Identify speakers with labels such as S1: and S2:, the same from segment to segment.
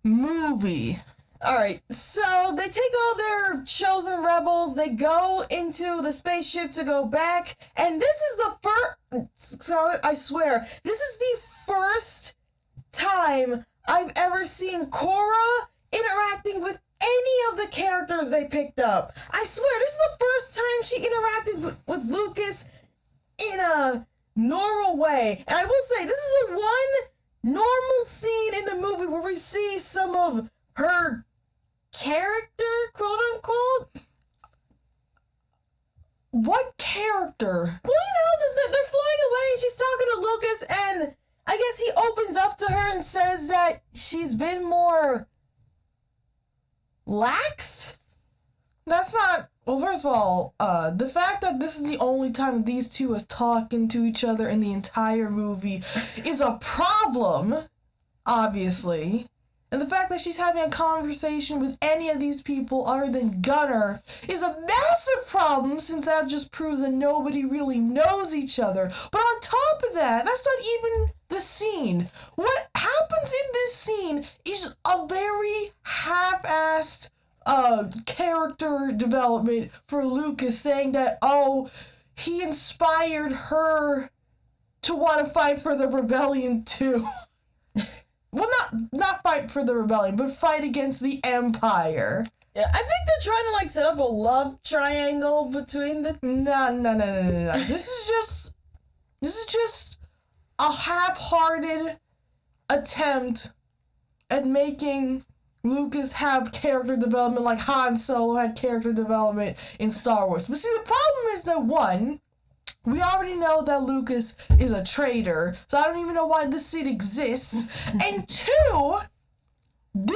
S1: movie. Alright, so they take all their chosen rebels, they go into the spaceship to go back, and this is the first. So I swear, this is the first time I've ever seen Korra interacting with any of the characters they picked up. I swear, this is the first time she interacted with Lucas in a normal way. And I will say, this is the one normal scene in the movie where we see some of her character, quote unquote. What character? Well, they're flying away and she's talking to Lucas, and I guess he opens up to her and says that she's been more lax? That's not... Well, first of all, the fact that this is the only time these two is talking to each other in the entire movie is a problem, obviously. And the fact that she's having a conversation with any of these people other than Gunner is a massive problem, since that just proves that nobody really knows each other. But on top of that, that's not even the scene. What happens in this scene is a very half-assed character development for Lucas, saying that, he inspired her to want to fight for the rebellion too. Well, not fight for the rebellion, but fight against the Empire. Yeah, I think they're trying to, set up a love triangle between the... No. This is just a half-hearted attempt at making Lucas have character development like Han Solo had character development in Star Wars. But see, the problem is that, one, we already know that Lucas is a traitor, so I don't even know why this scene exists. And two, both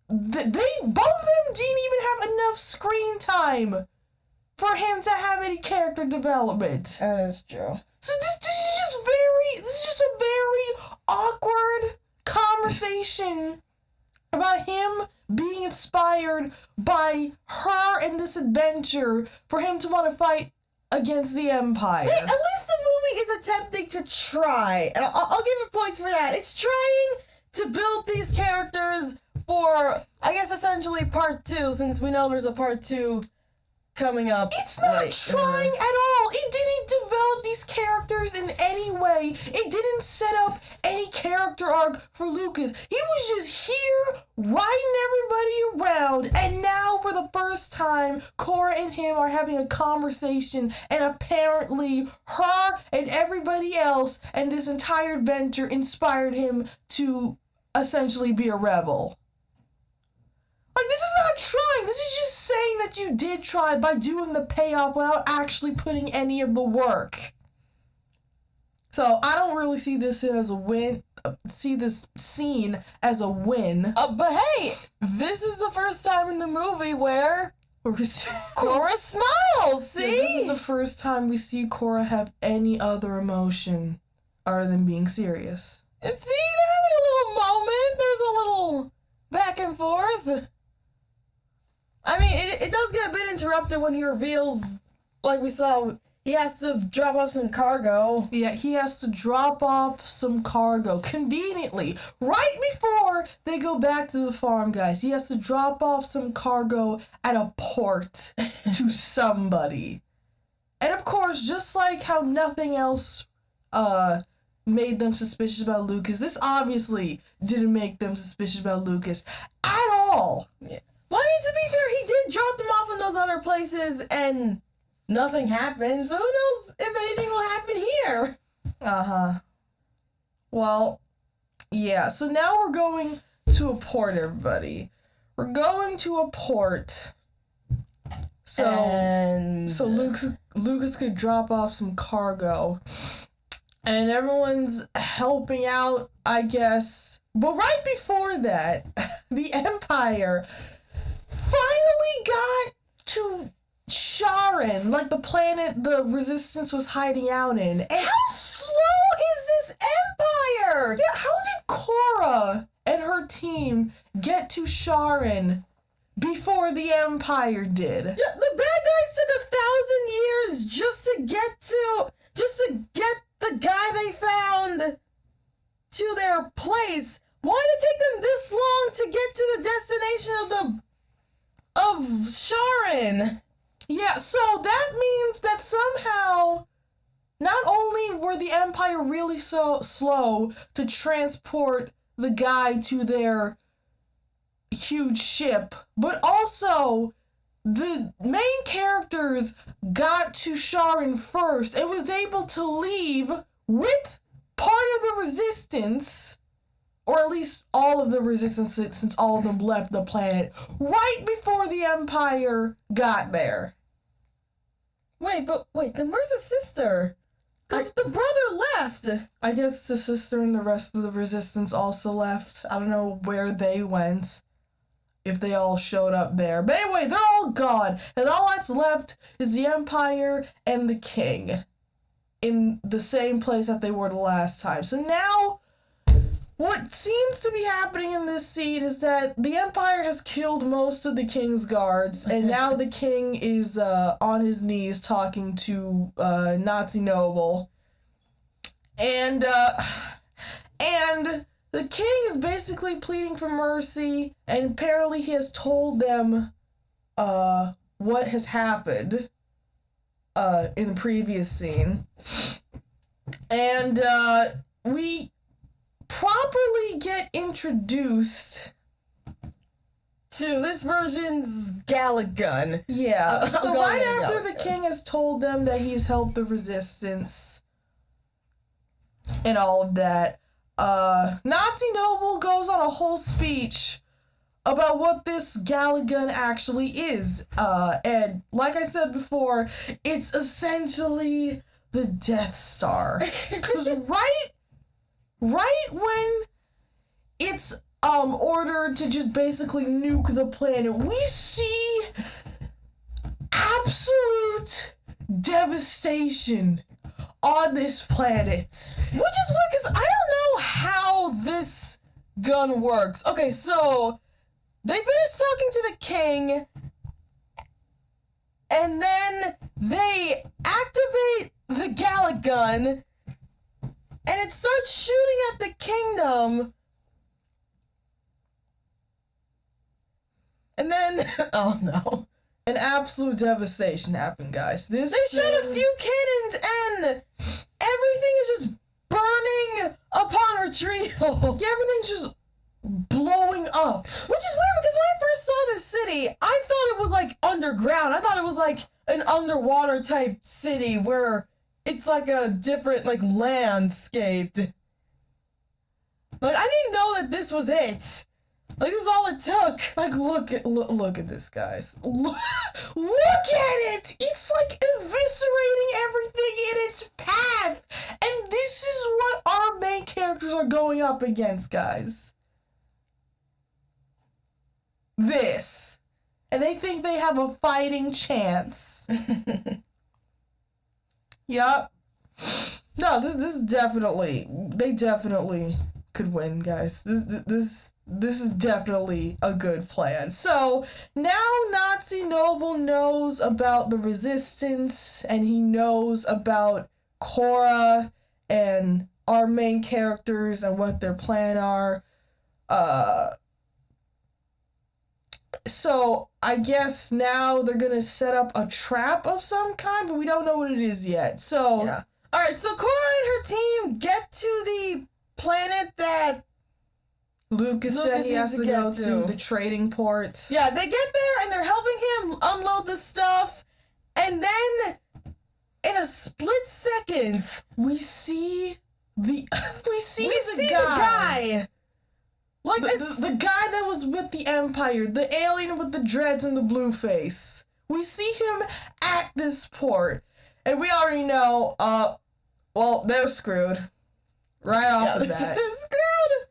S1: of them didn't even have enough screen time for him to have any character development.
S2: That is true.
S1: So this is just a very awkward conversation about him being inspired by her and this adventure for him to want to fight against the Empire. Hey, at least the movie is attempting to try. And I'll give it points for that. It's trying to build these characters for, I guess, essentially part 2, since we know there's a part 2 coming up. It's not trying at all. It didn't develop these characters in any way. It didn't set up any character arc for Lucas. He was just here, riding everybody around, and now for the first time, Korra and him are having a conversation, and apparently her and everybody else and this entire adventure inspired him to essentially be a rebel. This is not trying. This is just saying that you did try by doing the payoff without actually putting any of the work. So I don't really see this as a win. See this scene as a win. But hey, this is the first time in the movie where Korra smiles. See, this is the first time we see Korra have any other emotion other than being serious. And see, they're having a little moment. There's a little back and forth. I mean, it does get a bit interrupted when he reveals, like we saw, he has to drop off some cargo. Yeah, he has to drop off some cargo, conveniently, right before they go back to the farm, guys. He has to drop off some cargo at a port to somebody. And of course, just like how nothing else made them suspicious about Lucas, this obviously didn't make them suspicious about Lucas at all. Yeah. Well, I mean, to be fair, he did drop them off in those other places, and nothing happened, so who knows if anything will happen here? Uh-huh. Well, yeah, so now we're going to a port, everybody. We're going to a port. So Lucas could drop off some cargo. And everyone's helping out, I guess. But right before that, the Empire finally got to Sharon, like the planet the Resistance was hiding out in. And how slow is this Empire? Yeah, how did Korra and her team get to Sharon before the Empire did? Yeah, the bad guys took 1,000 years just to get the guy they found to their place. Why did it take them this long to get
S2: Sharon.
S1: Yeah, so that means that somehow, not only were the Empire really so slow to transport the guy to their huge ship, but also the main characters got to Sharon first and was able to leave with part of the resistance, or at least all of the resistance since all of them left the planet, right before the Empire got there.
S2: Wait, then where's the sister? Because the brother left.
S1: I guess the sister and the rest of the resistance also left. I don't know where they went, if they all showed up there. But anyway, they're all gone. And all that's left is the Empire and the King in the same place that they were the last time. So now, what seems to be happening in this scene is that the Empire has killed most of the King's guards, and now the King is on his knees talking to Nazi Noble. And the King is basically pleading for mercy, and apparently he has told them what has happened in the previous scene. And we properly get introduced
S2: to this version's Galagun.
S1: Yeah, so right after the
S2: Galagun.
S1: King has told them that he's helped the resistance and all of that, Nazi Noble goes on a whole speech about what this Galagun actually is. And like I said before, it's essentially the Death Star. Because right when it's ordered to just basically nuke the planet, we see absolute devastation on this planet.
S2: Which is weird, because I don't know how this gun works. Okay, so they finish talking to the King, and then they activate the Galagun, and it starts shooting at the kingdom. And then, oh no.
S1: An absolute devastation happened, guys.
S2: They shot a few cannons, and everything is just burning upon retrieval.
S1: Yeah, everything's just blowing up.
S2: Which is weird, because when I first saw this city, I thought it was like underground. I thought it was like an underwater type city where it's like a different like landscape. Like, I didn't know that this was it. Like, this is all it took.
S1: Like, look at this, guys. Look at it! It's like eviscerating everything in its path! And this is what our main characters are going up against, guys. This. And they think they have a fighting chance. Yup. No, this is definitely, they definitely could win, guys. This is definitely a good plan. So, now Nazi Noble knows about the resistance, and he knows about Cora and our main characters and what their plan are. So, I guess now they're gonna set up a trap of some kind, but we don't know what it is yet. So,
S2: Yeah. Alright, so Cora and her team get to the planet that
S1: Lucas said he has to go to the trading port.
S2: Yeah, they get there and they're helping him unload the stuff, and then in a split second
S1: We see the
S2: guy. Like
S1: the guy that was with the Empire, the alien with the dreads and the blue face. We see him at this port. And we already know, well, they're screwed. Right off the bat.
S2: They're screwed.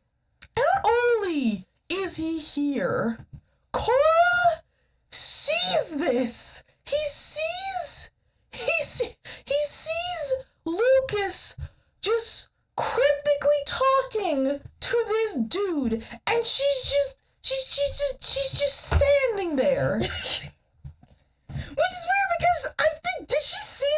S1: Not only is he here, Cora sees this. He sees Lucas just cryptically talking to this dude, and she's just standing there.
S2: Which is weird, because I think, did she see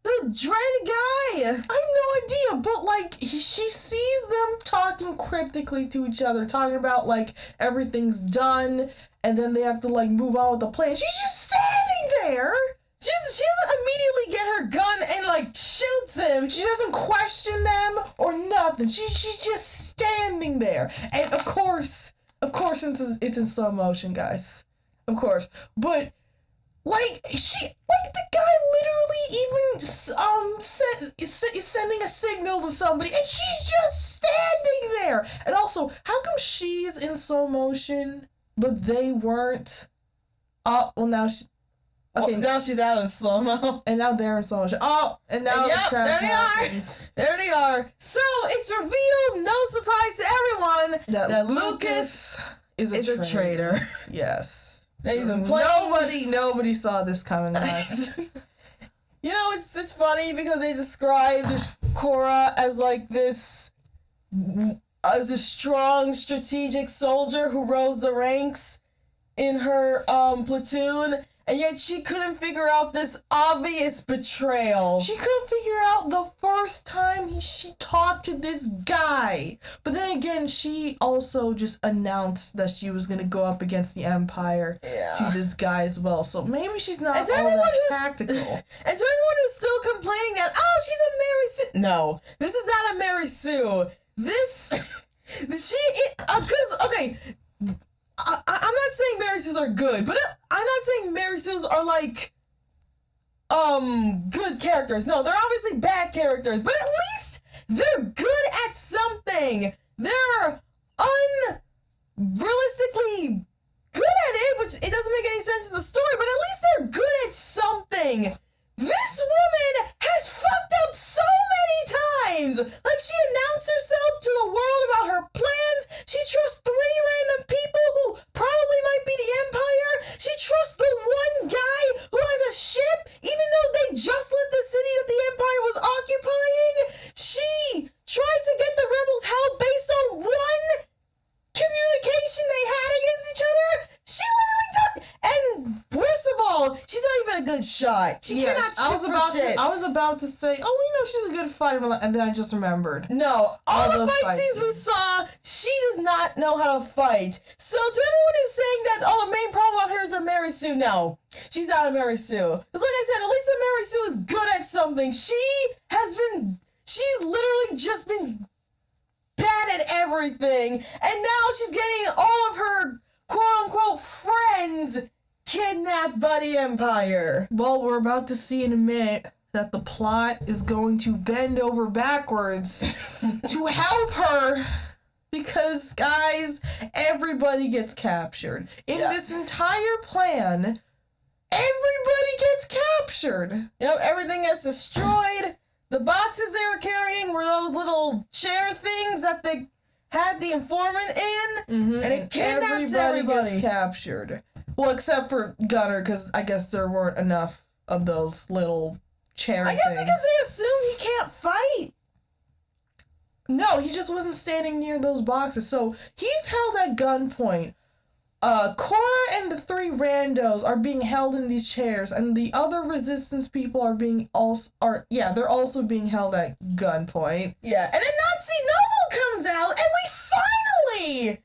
S2: the dread guy?
S1: I have no idea, but like she sees them talking cryptically to each other, talking about like everything's done and then they have to like move on with the plan. She's just standing there.
S2: She doesn't immediately get her gun and like shoots him.
S1: She doesn't question them or nothing. She's just standing there. And of course it's in slow motion, guys. Of course. But the guy literally even is sending a signal to somebody, and she's just standing there. And also, how come she's in slow motion but they weren't? Oh, well now she.
S2: Okay, now she's out of slow-mo.
S1: And now they're in slow motion. Oh, and now the trap
S2: there they
S1: happens.
S2: are. There they are. So it's revealed, no surprise to everyone, that Lucas is a traitor.
S1: Yes.
S2: He's been playing.
S1: Nobody saw this coming, guys.
S2: You know, it's funny because they described Cora as like this, as a strong strategic soldier who rose the ranks in her platoon. And yet she couldn't figure out this obvious betrayal.
S1: She couldn't figure out the first time she talked to this guy. But then again, she also just announced that she was going to go up against the Empire to this guy as well. So maybe she's not all that tactical.
S2: And to everyone who's still complaining that, oh, she's a Mary Sue. No, this is not a Mary Sue. Okay, I'm not saying Mary Sues are good, but I'm not saying Mary Sues are like, good characters. No, they're obviously bad characters, but at least they're good at something. They're unrealistically good at it, which it doesn't make any sense in the story, but at least they're good at something. This woman has fucked up so many times. Like, she announced herself to the world about her plans. She trusts 3 random people who probably might be the Empire. She trusts the one guy who has a ship, even though they just lit the city that the Empire was occupying. She tries to get the rebels help based on one communication they had against each other. She literally took, and worst of all, she's not even a good shot. She cannot shoot for shit.
S1: I was about to say, she's a good fighter, and then I just remembered.
S2: No, all the fight scenes we saw, she does not know how to fight. So to everyone who's saying that, the main problem out here is a Mary Sue, no. She's not a Mary Sue. Because like I said, at least a Mary Sue is good at something. She's literally just been bad at everything. And now she's getting all of her quote-unquote friends kidnapped by the Empire.
S1: Well, we're about to see in a minute that the plot is going to bend over backwards to help her. Because, guys, everybody gets captured. In this entire plan, everybody gets captured.
S2: Yep, everything gets destroyed. The boxes they were carrying were those little chair things that they had the informant in, and it kidnaps everybody.
S1: Gets captured. Well, except for Gunner, because I guess there weren't enough of those little chair things.
S2: I guess because they assume he can't fight.
S1: No, he just wasn't standing near those boxes, so he's held at gunpoint. Cora and the 3 randos are being held in these chairs, and the other resistance people they're also being held at gunpoint.
S2: Yeah, and then Nazi Noble comes out, and we finally,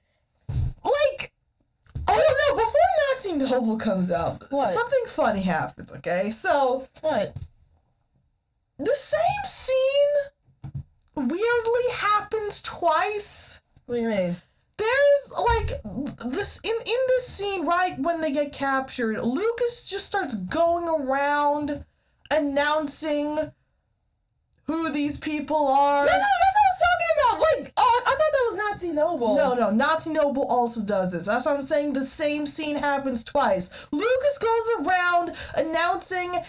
S1: before Nazi Noble comes out,
S2: what?
S1: Something funny happens, okay? So,
S2: what?
S1: The same scene weirdly happens twice.
S2: What do you mean?
S1: There's this in this scene, right when they get captured, Lucas just starts going around announcing who these people are.
S2: No, that's what I was talking about. I thought that was Nazi Noble.
S1: No, Nazi Noble also does this. That's what I'm saying. The same scene happens twice. Lucas goes around announcing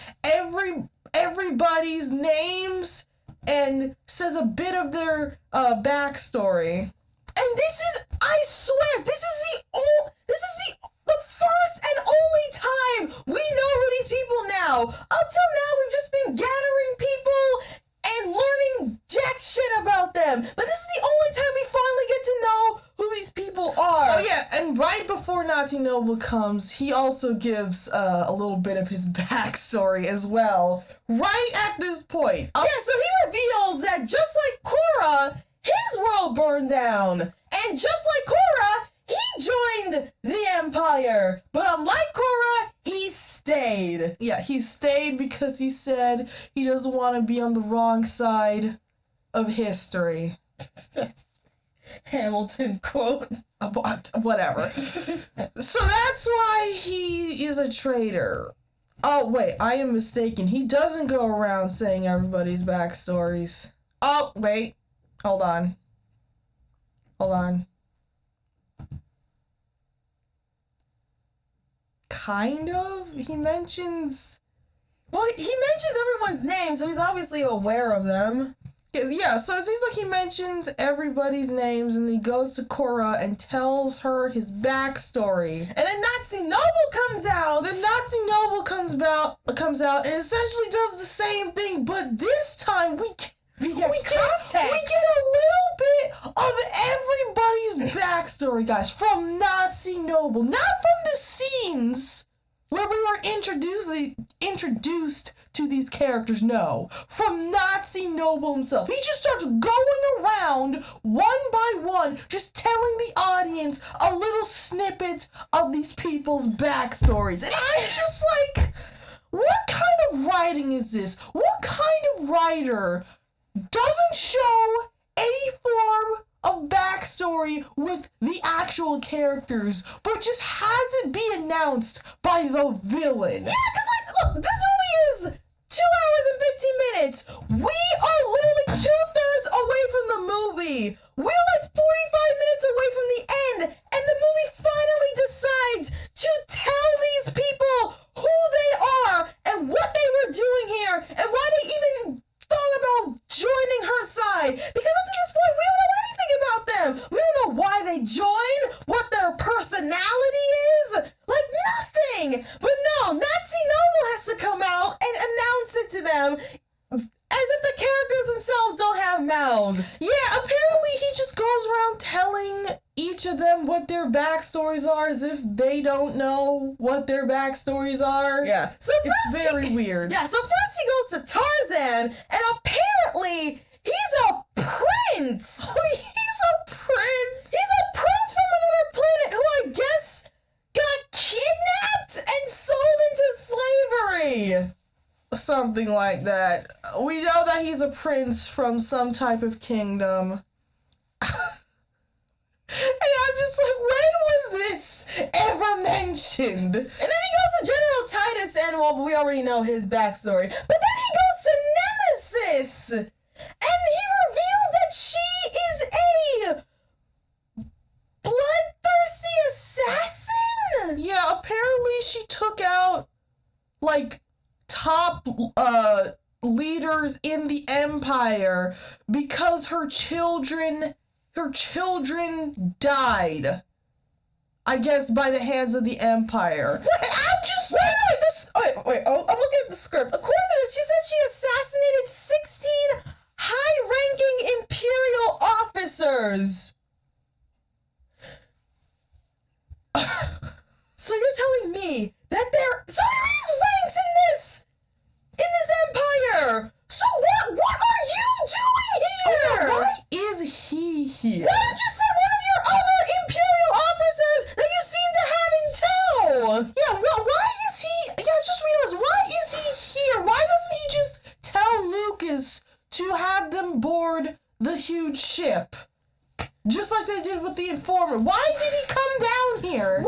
S1: everybody's names and says a bit of their backstory.
S2: And this is, I swear, this is the first and only time we know who these people now. Up till now, we've just been gathering people and learning jack shit about them. But this is the only time we finally get to know who these people are.
S1: Oh yeah, and right before Nazi Noble comes, he also gives a little bit of his backstory as well. Right at this point.
S2: So he reveals that just like Cora, his world burned down. And just like Cora, he joined the Empire. Empire. But unlike Korra, he stayed.
S1: Yeah, he stayed because he said he doesn't want to be on the wrong side of history.
S2: That's Hamilton quote.
S1: Whatever. So that's why he is a traitor. Oh, wait, I am mistaken. He doesn't go around saying everybody's backstories. Oh, wait. Hold on. Kind of? He mentions...
S2: Well, he mentions everyone's name, so he's obviously aware of them.
S1: Yeah, so it seems like he mentions everybody's names, and he goes to Korra and tells her his backstory.
S2: And then Nazi Noble comes out.
S1: The Nazi Noble comes out and essentially does the same thing, but this time we get
S2: context.
S1: We get a little bit of everybody's backstory, guys, from Nazi Noble, not from the scenes where we were introduced to these characters, no. From Nazi Noble himself. He just starts going around, one by one, just telling the audience a little snippet of these people's backstories. And I'm just like, what kind of writing is this? What kind of writer doesn't show any form of backstory with the actual characters, but just has it be announced by the villain?
S2: Yeah, because, like, look, this movie is 2 hours and 15 minutes. We are literally 2/3 away from the movie. We're like 45 minutes away from the end, and the movie finally decides to tell these people who they are and what they were doing here and why they even thought about joining her side. Because up to this point, we don't know anything about them. We don't know why they joined, what their personality is. Like, nothing. But no, Nazi Noble has to come out and announce it to them as if the characters themselves don't have mouths.
S1: Yeah, apparently he just goes around telling each of them what their backstories are as if they don't know what their backstories are.
S2: Yeah. So
S1: It's very weird.
S2: Yeah, so first he goes to Tarzan, and apparently he's a prince.
S1: He's a prince.
S2: He's a prince from another planet who I guess got kidnapped and sold into slavery.
S1: Something like that. We know that he's a prince from some type of kingdom. And I'm just like, when was this ever mentioned?
S2: And then he goes to General Titus, and well, we already know his backstory. But then he goes to Nemesis, and he reveals that she is a bloodthirsty assassin.
S1: Yeah, apparently she took out, like, top leaders in the Empire because her children died. I guess by the hands of the Empire.
S2: I'm just wait, I'm looking at the script. According to this, she said she assassinated 16 high-ranking Imperial officers. So you're telling me that so there is ranks in this empire. So what are you doing here?
S1: Why is he here?
S2: Why don't you send one of your other Imperial officers that you seem to have in tow?
S1: Yeah, why is he... Yeah, I just realized, why is he here? Why doesn't he just tell Lucas to have them board the huge ship? Just like they did with the Informer. Why did he come down here?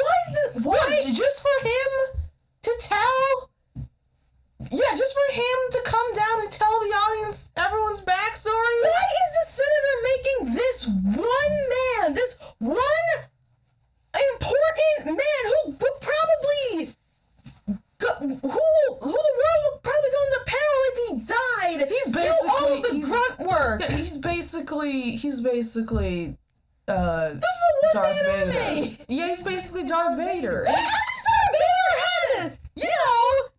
S1: Why? Just for him to tell... Yeah, just for him to come down and tell the audience everyone's backstory?
S2: Why is the senator making this one important man who will probably... Who the world would probably go into peril if he died?
S1: He's
S2: do all of the
S1: basically...
S2: grunt work.
S1: Yeah, he's basically...
S2: This is a
S1: Darth
S2: one-man
S1: Vader.
S2: army.
S1: Yeah, he's basically Darth Vader.
S2: At least Darth Vader had,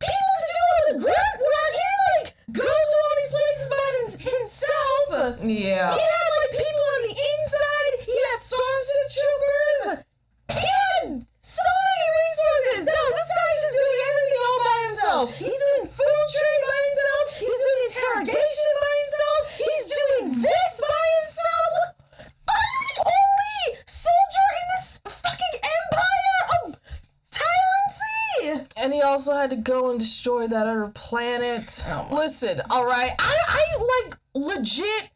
S2: people to do all the grunt work. He like go to all these places by himself.
S1: Yeah.
S2: He had people on the inside. He had stormtroopers. He had so many resources. No, this guy's just doing everything all by himself. He's doing food trade by himself. He's doing interrogation by himself. He's doing this by himself. Are you the only soldier in this fucking empire of
S1: And he also had to go and destroy that other planet.
S2: Oh my.
S1: Listen, alright, I like legit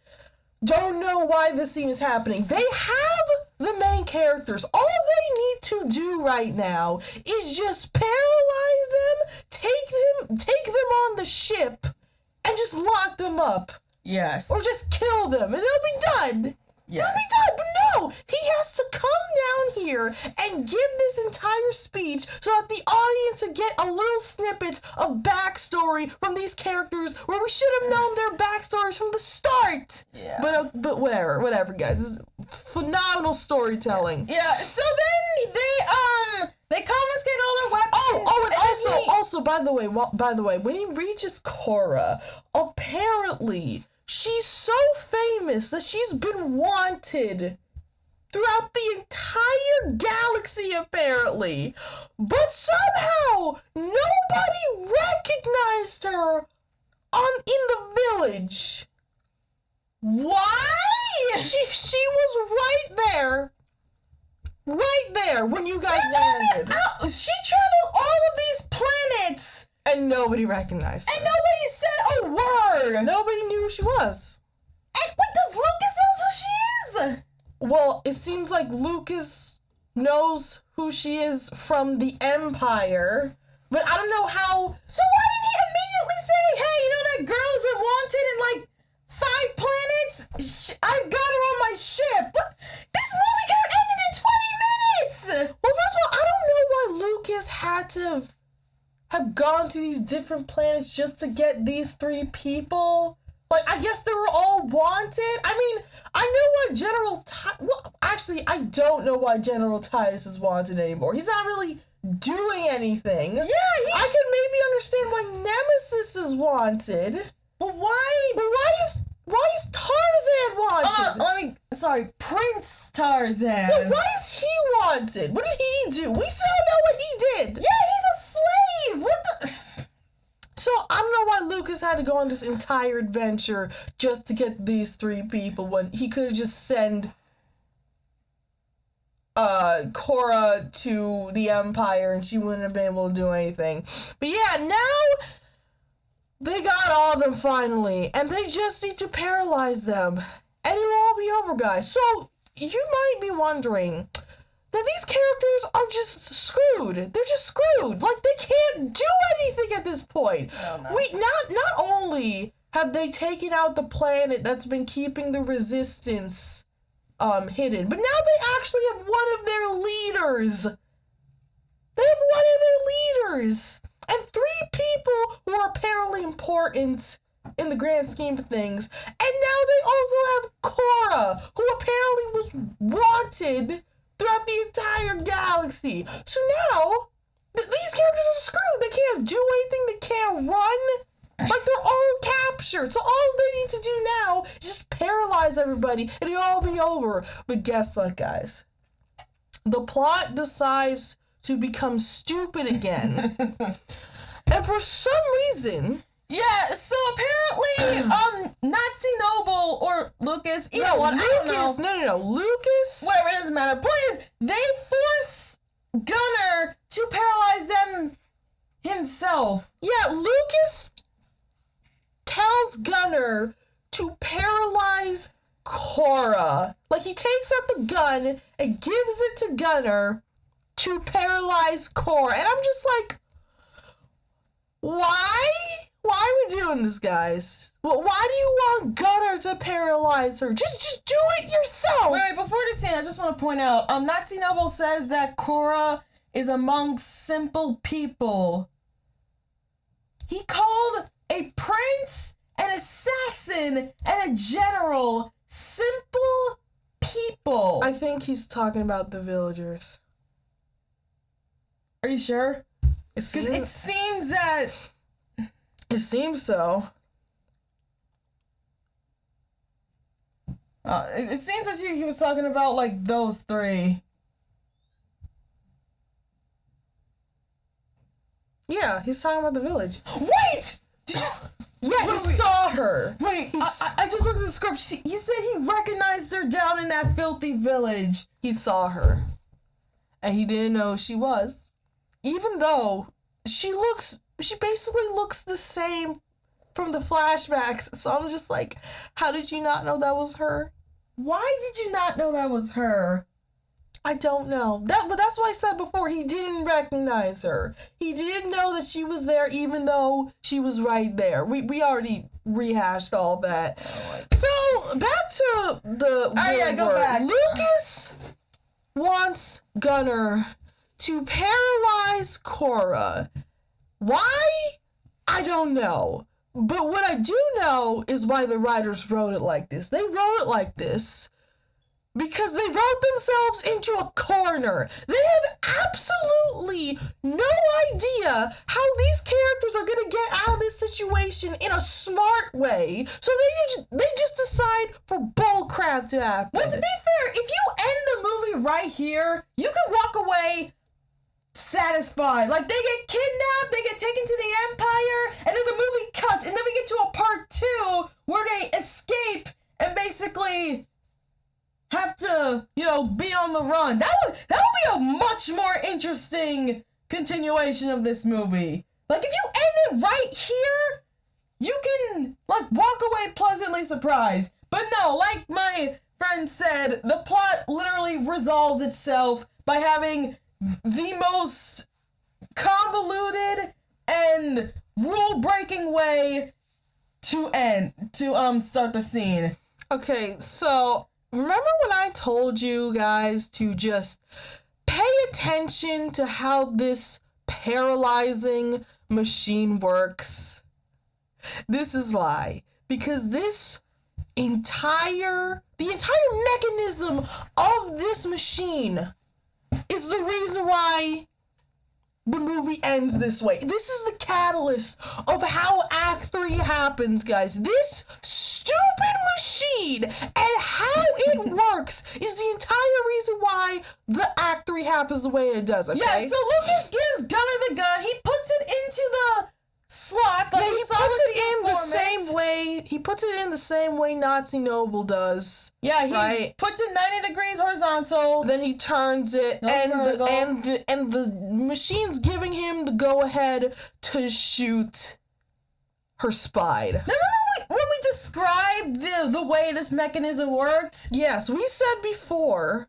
S1: don't know why this scene is happening. They have the main characters. All they need to do right now is just paralyze them, take them on the ship, and just lock them up.
S2: Yes.
S1: Or just kill them, and they'll be done.
S2: Yes.
S1: They'll be done. But no, he has to come down here and give this entire speech so that the audience can get a little snippet of backstory from these characters where we should have known their backstories from the start.
S2: Yeah.
S1: But whatever, guys. This is phenomenal storytelling.
S2: Yeah. So then they confiscate all their weapons.
S1: And also, by the way, when he reaches Korra, apparently she's so famous that she's been wanted throughout the entire galaxy, apparently. But somehow, nobody recognized her in the village.
S2: Why?
S1: She was right there when you guys landed.
S2: She traveled all of these planets,
S1: And nobody recognized her.
S2: and nobody said a word.
S1: Nobody knew who she was.
S2: And what does Lucas know who she is?
S1: Well, it seems like Lucas knows who she is from the Empire, but I don't know how.
S2: So why didn't he immediately say, "Hey, you know that girl's been wanted in like 5 planets? I've got her on my ship." This movie could have ended in 20 minutes.
S1: Well, first of all, I don't know why Lucas had to have gone to these different planets just to get these 3 people. Like, I guess they were all wanted. I mean, I know why General well, actually, I don't know why General Titus is wanted anymore. He's not really doing anything.
S2: Yeah,
S1: I could maybe understand why Nemesis is wanted.
S2: But why?
S1: But why is Tarzan wanted?
S2: Prince Tarzan.
S1: But why is he wanted? What did he do? We still don't know what he did.
S2: Yeah, he's a slave. What the?
S1: So I don't know why Lucas had to go on this entire adventure just to get these 3 people when he could have just sent Korra to the Empire and she wouldn't have been able to do anything. But yeah, now they got all of them finally, and they just need to paralyze them. And it'll all be over, guys. So you might be wondering that these characters are just screwed. They're just screwed. Like, they can't do anything at this point.
S2: Oh, no.
S1: We not only have they taken out the planet that's been keeping the resistance hidden, but now they actually have one of their leaders. They have one of their leaders. And 3 people who are apparently important in the grand scheme of things. And now they also have Korra, who apparently was wanted throughout the entire galaxy. So now, these characters are screwed. They can't do anything. They can't run. Like, they're all captured. So all they need to do now is just paralyze everybody and it'll all be over. But guess what, guys? The plot decides to become stupid again. And for some reason...
S2: Yeah, so apparently, Nazi Noble or Lucas, you know what, I don't know.
S1: No. Lucas...
S2: Whatever, it doesn't matter. Point is, they force Gunner to paralyze them himself.
S1: Yeah, Lucas tells Gunner to paralyze Korra. Like, he takes out the gun and gives it to Gunner to paralyze Korra. And I'm just like, why? Why are we doing this, guys? Well, why do you want Gunner to paralyze her? Just do it yourself.
S2: Wait, before this scene, I just want to point out, Nazi Noble says that Korra is amongst simple people. He called a prince, an assassin, and a general simple people.
S1: I think he's talking about the villagers.
S2: Are you sure? Because it seems that...
S1: It seems so.
S2: It seems that he was talking about, like, those 3.
S1: Yeah, he's talking about the village.
S2: Wait! Did you...
S1: Yeah, he saw her.
S2: Wait, I just looked at the script. He said he recognized her down in that filthy village.
S1: He saw her. And he didn't know who she was. Even though she basically looks the same from the flashbacks. So I'm just like, how did you not know that was her?
S2: Why did you not know that was her?
S1: I don't know. But that's what I said before. He didn't recognize her. He didn't know that she was there, even though she was right there. We already rehashed all that. So back to the.
S2: Oh yeah, go back.
S1: Lucas wants Gunnar to paralyze Cora. Why? I don't know. But what I do know is why the writers wrote it like this. They wrote it like this because they wrote themselves into a corner. They have absolutely no idea how these characters are going to get out of this situation in a smart way. So they just decide for bull crap to happen.
S2: Well, to be fair, if you end the movie right here, you can walk away satisfied. Like, they get kidnapped, they get taken to the Empire, and then the movie cuts, and then we get to a part 2 where they escape and basically have to, be on the run. That would be a much more interesting continuation of this movie. Like, if you end it right here, you can, walk away pleasantly surprised. But no, like my friend said, the plot literally resolves itself by having the most convoluted and rule-breaking way to start the scene.
S1: Okay, so remember when I told you guys to just pay attention to how this paralyzing machine works? This is why. Because the entire mechanism of this machine is the reason why the movie ends this way. This is the catalyst of how Act 3 happens, guys. This stupid machine and how it works is the entire reason why the Act 3 happens the way it does, okay?
S2: Yeah, so Lucas gives Gunnar the gun, he puts it into the slot that he puts it in the
S1: same way. He puts it in the same way Nazi Noble does.
S2: Yeah, he puts it 90 degrees horizontal.
S1: Then he turns it, and the machine's giving him the go ahead to shoot her spide.
S2: Remember when we described the way this mechanism worked?
S1: Yes, we said before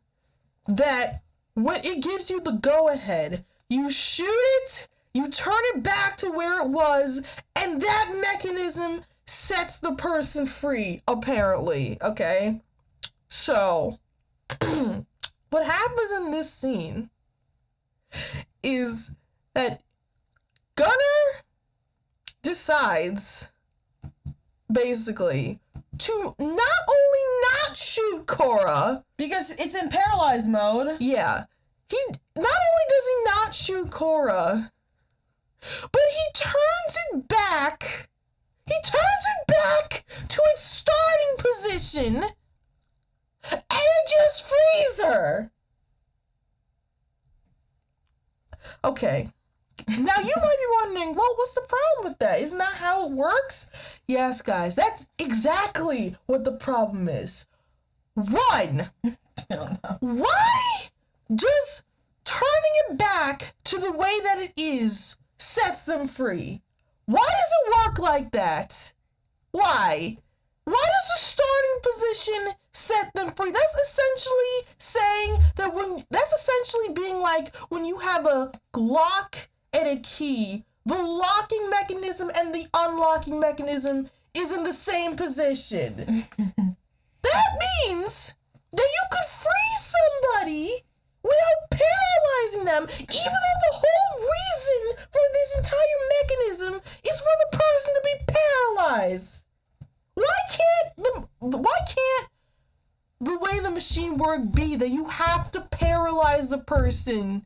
S1: that when it gives you the go ahead, you shoot it. You turn it back to where it was, and that mechanism sets the person free, apparently, okay? So, what happens in this scene is that Gunnar decides, basically, to not only not shoot Cora,
S2: because it's in paralyzed mode.
S1: Yeah. Not only does he not shoot Cora, but he turns it back. He turns it back to its starting position, and it just frees her. Okay. Now you might be wondering, well, what's the problem with that? Isn't that how it works? Yes, guys, that's exactly what the problem is. One, why does turning it back to the way that it is sets them free? Why does it work like that? Why? Why does the starting position set them free? That's essentially saying that that's essentially being like when you have a lock and a key, the locking mechanism and the unlocking mechanism is in the same position. That means that you could free somebody without paralyzing them, even though the whole reason for this entire mechanism is for the person to be paralyzed. Why can't the way the machine works be that you have to paralyze the person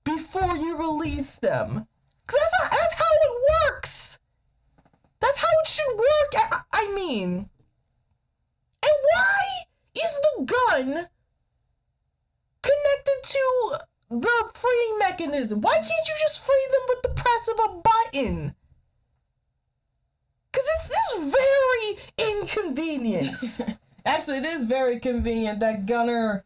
S1: before you release them? Because that's how it works. That's how it should work. I mean, and why is the gun connected to the freeing mechanism? Why can't you just free them with the press of a button? Because this is very inconvenient.
S2: Actually, it is very convenient that Gunnar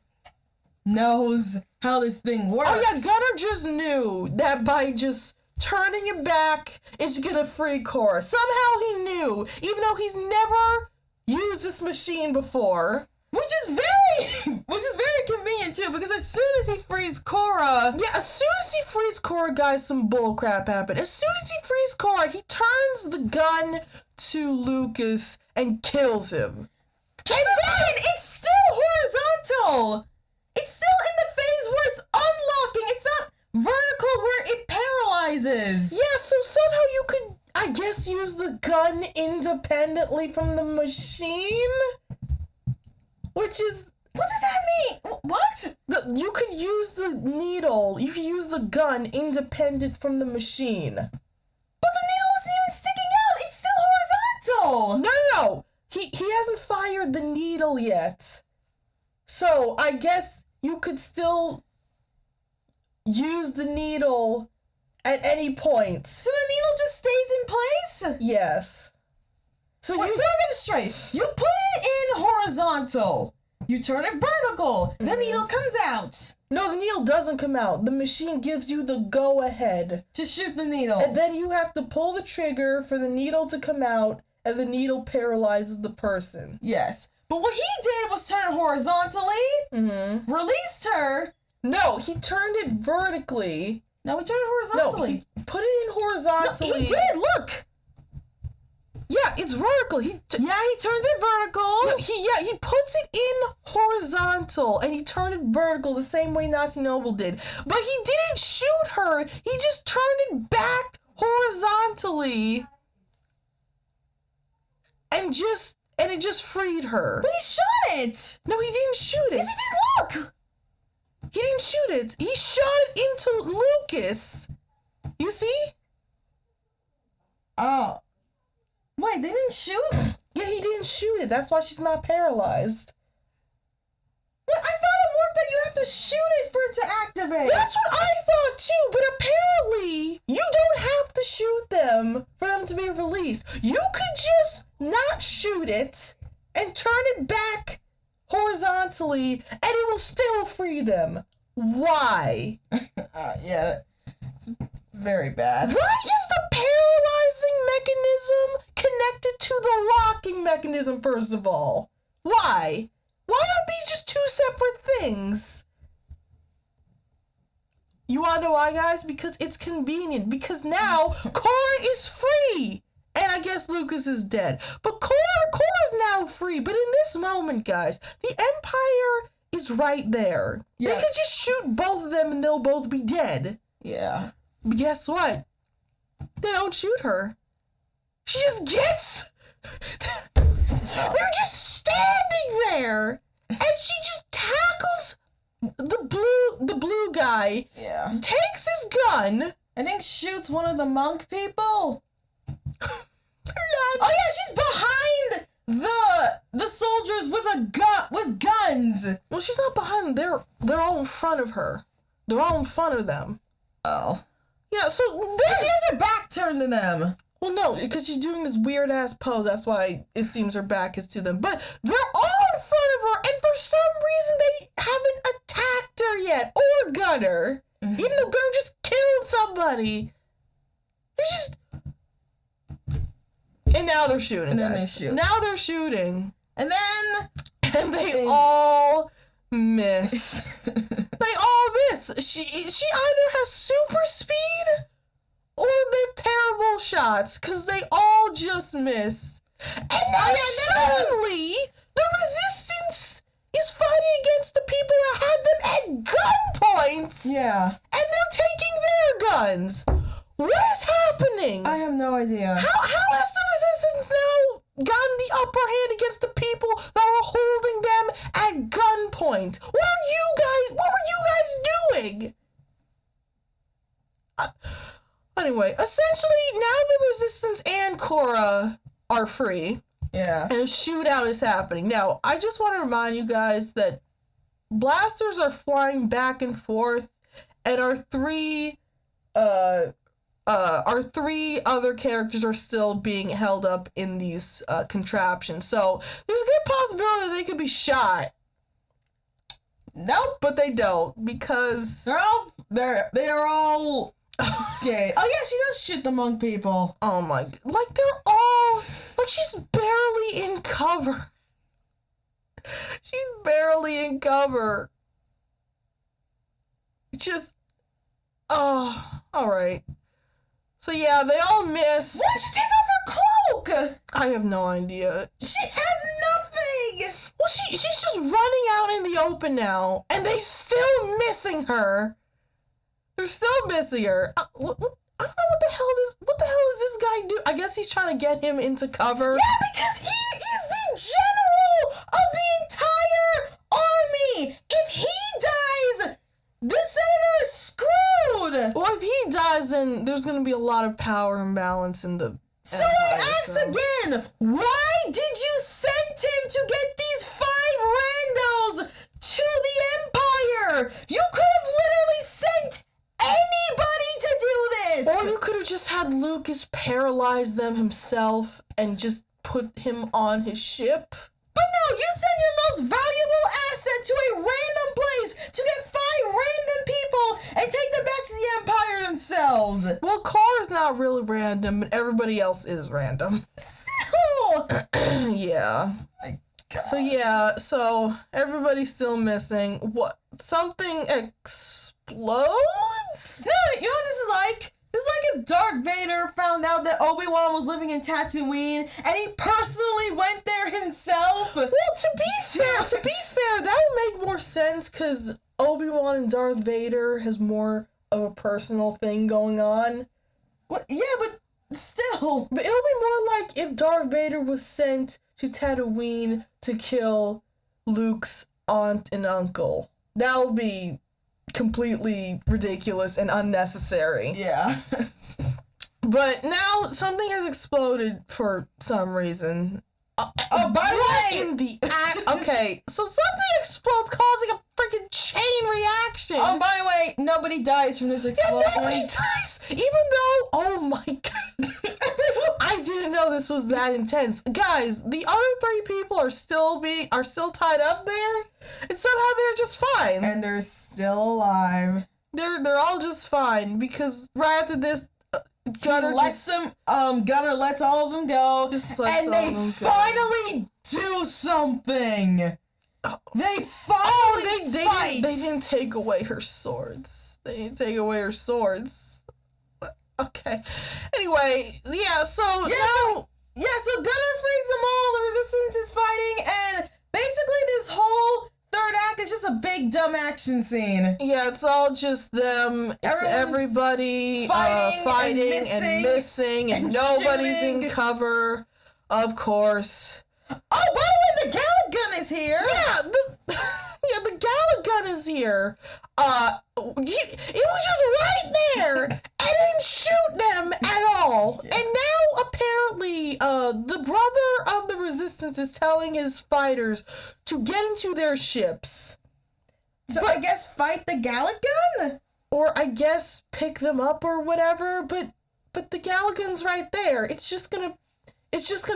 S2: knows how this thing works.
S1: Oh yeah, Gunnar just knew that by just turning it back is gonna free Korra. Somehow he knew, even though he's never used this machine before.
S2: Which is very convenient too, because as soon as he frees Korra,
S1: Yeah, as soon as he frees Korra, guys, some bullcrap happened. As soon as he frees Korra, he turns the gun to Lucas and kills him.
S2: and then it's still horizontal. It's still in the phase where it's unlocking. It's not vertical where it paralyzes.
S1: Yeah, so somehow you could, I guess, use the gun independently from the machine? Which is...
S2: What does that mean? What?
S1: You could use the needle, you could use the gun independent from the machine.
S2: But the needle wasn't even sticking out. It's still horizontal.
S1: No. He hasn't fired the needle yet. So, I guess you could still use the needle at any point.
S2: So the needle just stays in place?
S1: Yes. So
S2: Wait, so I get this straight. You put it in horizontal. You turn it vertical. The needle comes out.
S1: No, the needle doesn't come out. The machine gives you the go-ahead.
S2: To shoot the needle.
S1: And then you have to pull the trigger for the needle to come out, and the needle paralyzes the person.
S2: Yes. But what he did was turn it horizontally, released her.
S1: No, he turned it vertically.
S2: No, he turned it
S1: No,
S2: horizontally.
S1: he put it in horizontally.
S2: No, he did. Look.
S1: Yeah, it's vertical.
S2: Yeah, he turns it vertical.
S1: He puts it in horizontal, and he turned it vertical the same way Nazi Noble did. But he didn't shoot her. He just turned it back horizontally, and it just freed her.
S2: But he shot it.
S1: No, he didn't shoot it.
S2: Yes, he did. Look.
S1: He didn't shoot it. He shot it into Lucas. You see?
S2: Oh. Wait, they didn't shoot?
S1: Yeah, he didn't shoot it. That's why she's not paralyzed.
S2: What? I thought it worked that you have to shoot it for it to activate.
S1: That's what I thought too, but apparently you don't have to shoot them for them to be released. You could just not shoot it and turn it back horizontally and it will still free them. Why?
S2: Yeah, it's very bad.
S1: Why is the paralyzing mechanism connected to the locking mechanism, first of all? Why? Why aren't these just two separate things? You wanna know why, guys? Because it's convenient. Because now Korra is free! And I guess Lucas is dead. But Korra's now free. But in this moment, guys, the Empire is right there.
S2: Yeah.
S1: They could just shoot both of them and they'll both be dead.
S2: Yeah.
S1: But guess what? They don't shoot her. She just gets... They're just standing there! And she just tackles the blue guy,
S2: Yeah.
S1: takes his gun...
S2: I think shoots one of the monk people.
S1: Oh
S2: Oh yeah, she's behind the soldiers with guns.
S1: Well, she's not behind them. They're all in front of her. They're all in front of them.
S2: Oh.
S1: Yeah, so...
S2: She has her back turned to them.
S1: Well, no, because she's doing this weird-ass pose. That's why it seems her back is to them. But they're all in front of her, and for some reason they haven't attacked her yet. Or Gunner. Even though Gunner just killed somebody. They're just... And now they're shooting,
S2: And then
S1: guys.
S2: they shoot.
S1: Now they're shooting.
S2: And then
S1: And they all miss. They all miss. She either has super speed or they're terrible shots, because they all just miss. And then suddenly, the Resistance is fighting against the people that had them at gunpoint,
S2: yeah.
S1: and they're taking their guns. What is happening?
S2: I have no idea.
S1: How has the Resistance now gotten the upper hand against the people that were holding them at gunpoint? What were you guys doing? Anyway, essentially, now the Resistance and Korra are free,
S2: Yeah.
S1: and a shootout is happening. Now, I just want to remind you guys that blasters are flying back and forth, and our three other characters are still being held up in these contraptions. So there's a good possibility that they could be shot. Nope, but they don't, because
S2: They are all Skate. Oh yeah, she does shoot the monk people.
S1: Oh my, like they're all, like she's barely in cover. She's barely in cover. Just, alright. So yeah, they all miss.
S2: Why did she take off her cloak?
S1: I have no idea.
S2: She has nothing.
S1: Well, she's just running out in the open now, and they still missing her. They're still missing her. I don't know what the hell is this guy do? I guess he's trying to get him into cover.
S2: Yeah, because he is the general of the entire army. If he dies, the senator is screwed.
S1: Well, if he dies, then there's gonna be a lot of power imbalance in the.
S2: So I ask again, why did you send him to get these 5 randos to the Empire? You could have literally sent anybody to do this.
S1: Or you could have just had Lucas paralyze them himself and just put him on his ship.
S2: But no, you send your most valuable asset to a random place to get 5 random people and take them back to the Empire themselves.
S1: Well, Carr's not really random, but everybody else is random.
S2: Still.
S1: Yeah.
S2: My God.
S1: So everybody's still missing. What? Something explodes?
S2: No, you know what this is like? This is like if Darth Vader found out that Obi-Wan was living in Tatooine and he personally went there himself.
S1: Well, to be fair, that would make more sense because Obi-Wan and Darth Vader has more of a personal thing going on.
S2: What? Yeah, but still.
S1: But it'll be more like if Darth Vader was sent to Tatooine to kill Luke's aunt and uncle. That would be completely ridiculous and unnecessary.
S2: Yeah.
S1: But now something has exploded for some reason.
S2: Oh, by the way.
S1: In the act. Okay, so something explodes, causing a freaking chain reaction.
S2: Oh, by the way, nobody dies from this
S1: Yeah,
S2: explosion.
S1: nobody dies. Even though, oh my god, I didn't know this was that intense, guys. The other 3 people are still tied up there, and somehow they're just fine.
S2: And they're still alive.
S1: They're all just fine because right after this, Gunner
S2: Gunner lets all of them go,
S1: Just lets
S2: and
S1: all
S2: they
S1: of them go.
S2: finally do something. They finally fight.
S1: They didn't take away her swords. They didn't take away her swords. Okay. Anyway, yeah. So now.
S2: So Gunner frees them all. The Resistance is fighting, and basically this whole 3rd act is just a big dumb action scene.
S1: Yeah, it's all just them. It's everybody fighting and missing, and nobody's in
S2: shooting.
S1: cover. Of course.
S2: Oh, by the way, the Gallic gun is here.
S1: Yeah, the Gallic gun is here. It was just right there. I didn't shoot them at all.
S2: Yeah.
S1: And now apparently, the brother of the Resistance is telling his fighters to get into their ships.
S2: So I guess fight the Gallic gun?
S1: Or I guess pick them up or whatever, but the Gallic gun's right there. It's just gonna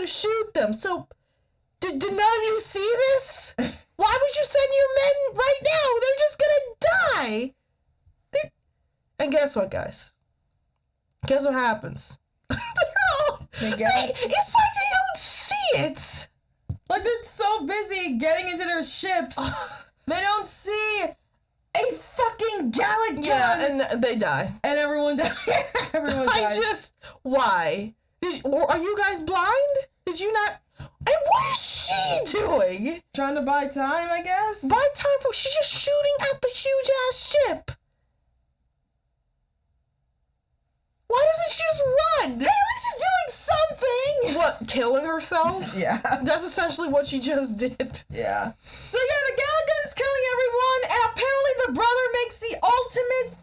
S1: shoot them. So did none of you see this? Why would you send your men right now? They're just gonna die. And guess what, guys? Guess what happens? It's like they don't see it.
S2: Like they're so busy getting into their ships, they don't see a fucking Gallic gun.
S1: Yeah, and they die.
S2: And everyone dies. Everyone dies.
S1: Why? Or are you guys blind? Did you not? And what is she doing?
S2: Trying to buy time, I guess?
S1: By time for she's just shooting at the huge ass ship. Why doesn't she just run?
S2: Hey, at least she's doing something!
S1: What, killing herself?
S2: Yeah.
S1: That's essentially what she just did.
S2: Yeah. So yeah, the Gallic gun's killing everyone, and apparently the brother makes the ultimate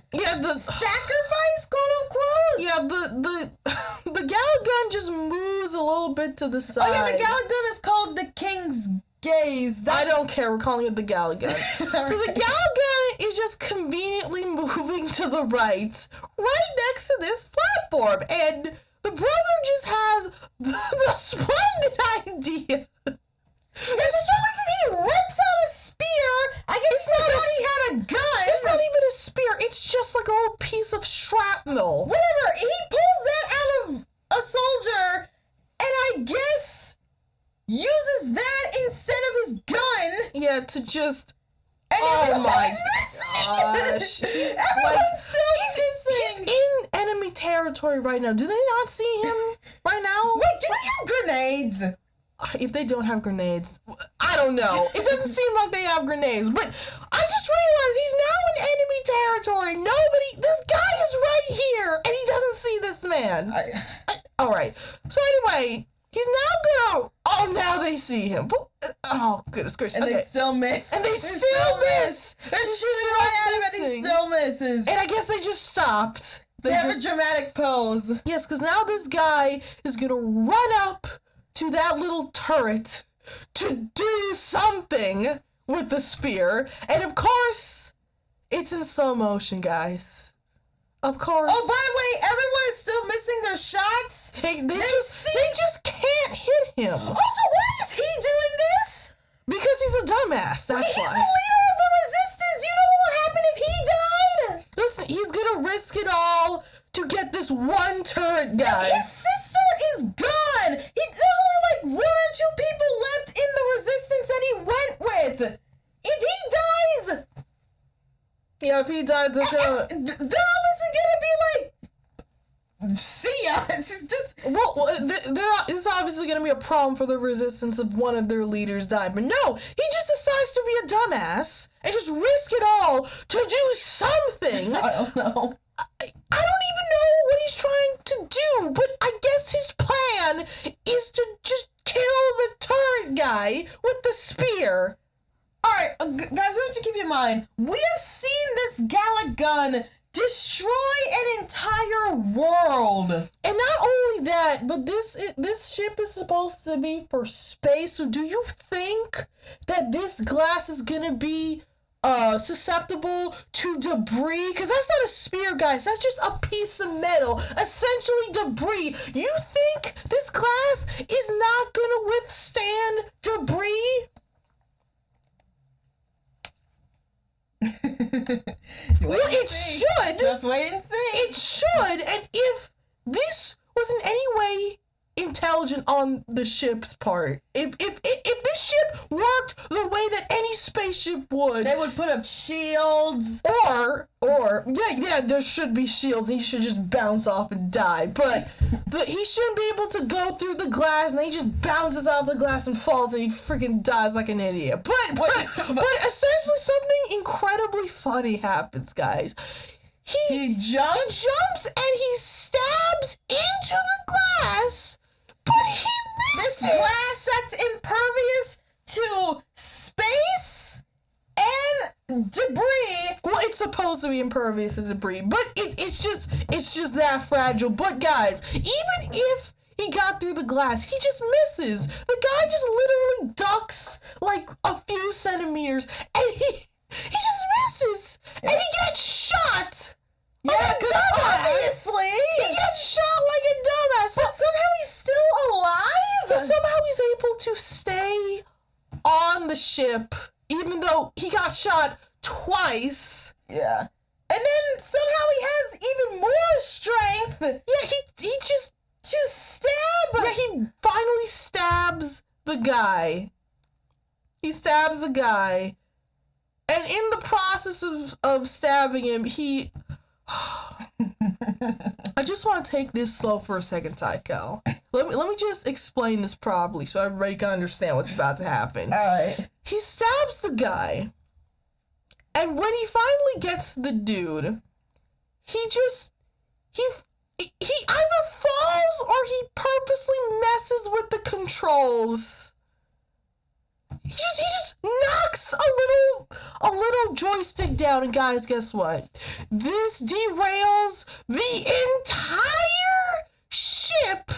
S2: sacrifice, quote unquote.
S1: Yeah, the Gallic gun just moves a little bit to the side.
S2: Oh yeah, the Gallic gun is called the King's Gaze.
S1: I don't care, we're calling it the Gallic gun. So the Gallic gun is just conveniently moving to the right next to this platform, and the brother just has the splendid idea.
S2: Yeah, for some reason he rips out a spear. I guess he thought he had a gun.
S1: It's not even a spear. It's just like a little piece of shrapnel.
S2: Whatever. He pulls that out of a soldier, and I guess uses that instead of his gun.
S1: Yeah, to just.
S2: And
S1: Oh my
S2: everyone's missing.
S1: gosh.
S2: Everyone's still
S1: He's
S2: missing.
S1: in enemy territory right now. Do they not see him right now?
S2: Wait, do they have grenades?
S1: If they don't have grenades, I don't know. It doesn't seem like they have grenades, but I just realized he's now in enemy territory. This guy is right here, and he doesn't see this man. All right. So anyway, he's now gonna. Oh, now they see him. Oh, goodness gracious.
S2: And
S1: Okay.
S2: they still miss.
S1: And they still miss.
S2: They're shooting right at him, and he
S1: missing.
S2: still misses.
S1: And I guess they just stopped.
S2: They have a dramatic pose.
S1: Yes, because now this guy is gonna run up to that little turret to do something with the spear. And of course, it's in slow motion, guys. Of course.
S2: Oh, by the way, everyone is still missing their shots.
S1: They just can't hit him.
S2: Also, why is he doing this?
S1: Because he's a dumbass, that's
S2: He's
S1: why.
S2: the leader of the resistance. You know what will happen if he died?
S1: Listen, he's gonna risk it all to get this one turret guy.
S2: His sister is gone. There's only like 1 or 2 people left in the resistance that he went with. If he dies,
S1: Yeah, if he died, they're gonna...
S2: they're obviously gonna be like, see ya. It's just...
S1: Well, it's obviously going to be a problem for the resistance if one of their leaders died. But no, he just decides to be a dumbass and just risk it all to do something.
S2: I don't know.
S1: I don't even know what he's trying to do, but I guess his plan is to just kill the turret guy with the spear.
S2: Alright, guys, why don't you keep in mind, we have seen this Gallic gun destroy an entire world.
S1: And not only that, but this ship is supposed to be for space. So do you think that this glass is gonna be susceptible to debris? Because that's not a spear, guys. That's just a piece of metal, essentially debris. You think this glass is not gonna withstand debris? Well, it should.
S2: Just wait and see.
S1: It should, and if this was in any way intelligent on the ship's part, if this ship worked the way that any spaceship would,
S2: They would put up shields.
S1: or yeah, there should be shields. And he should just bounce off and die, but he shouldn't be able to go through the glass, and he just bounces off the glass and falls, and he freaking dies like an idiot. But essentially, something incredibly funny happens, guys.
S2: He jumps.
S1: And he stabs into the glass, but he
S2: This
S1: misses.
S2: glass that's impervious to space and debris.
S1: Well, it's supposed to be impervious to debris, but it's just that fragile. But guys, even if he got through the glass, he just misses. The guy just literally ducks like a few centimeters, and he just misses, and he gets shot.
S2: Yeah,
S1: Like a
S2: because
S1: dumbass.
S2: obviously
S1: He gets shot like a dumbass.
S2: But somehow he's still alive.
S1: But somehow he's able to stay on the ship, even though he got shot twice.
S2: Yeah. And then somehow he has even more strength.
S1: Yeah, he just
S2: to stab.
S1: Yeah, he finally stabs the guy. He stabs the guy. And in the process of stabbing him, he... I just want to take this slow for a second, Tykel. Let me just explain this properly so everybody can understand what's about to happen.
S2: Alright.
S1: He stabs the guy, and when he finally gets the dude, he either falls or he purposely messes with the controls. He just knocks a little joystick down, and guys, guess what? This derails the entire ship.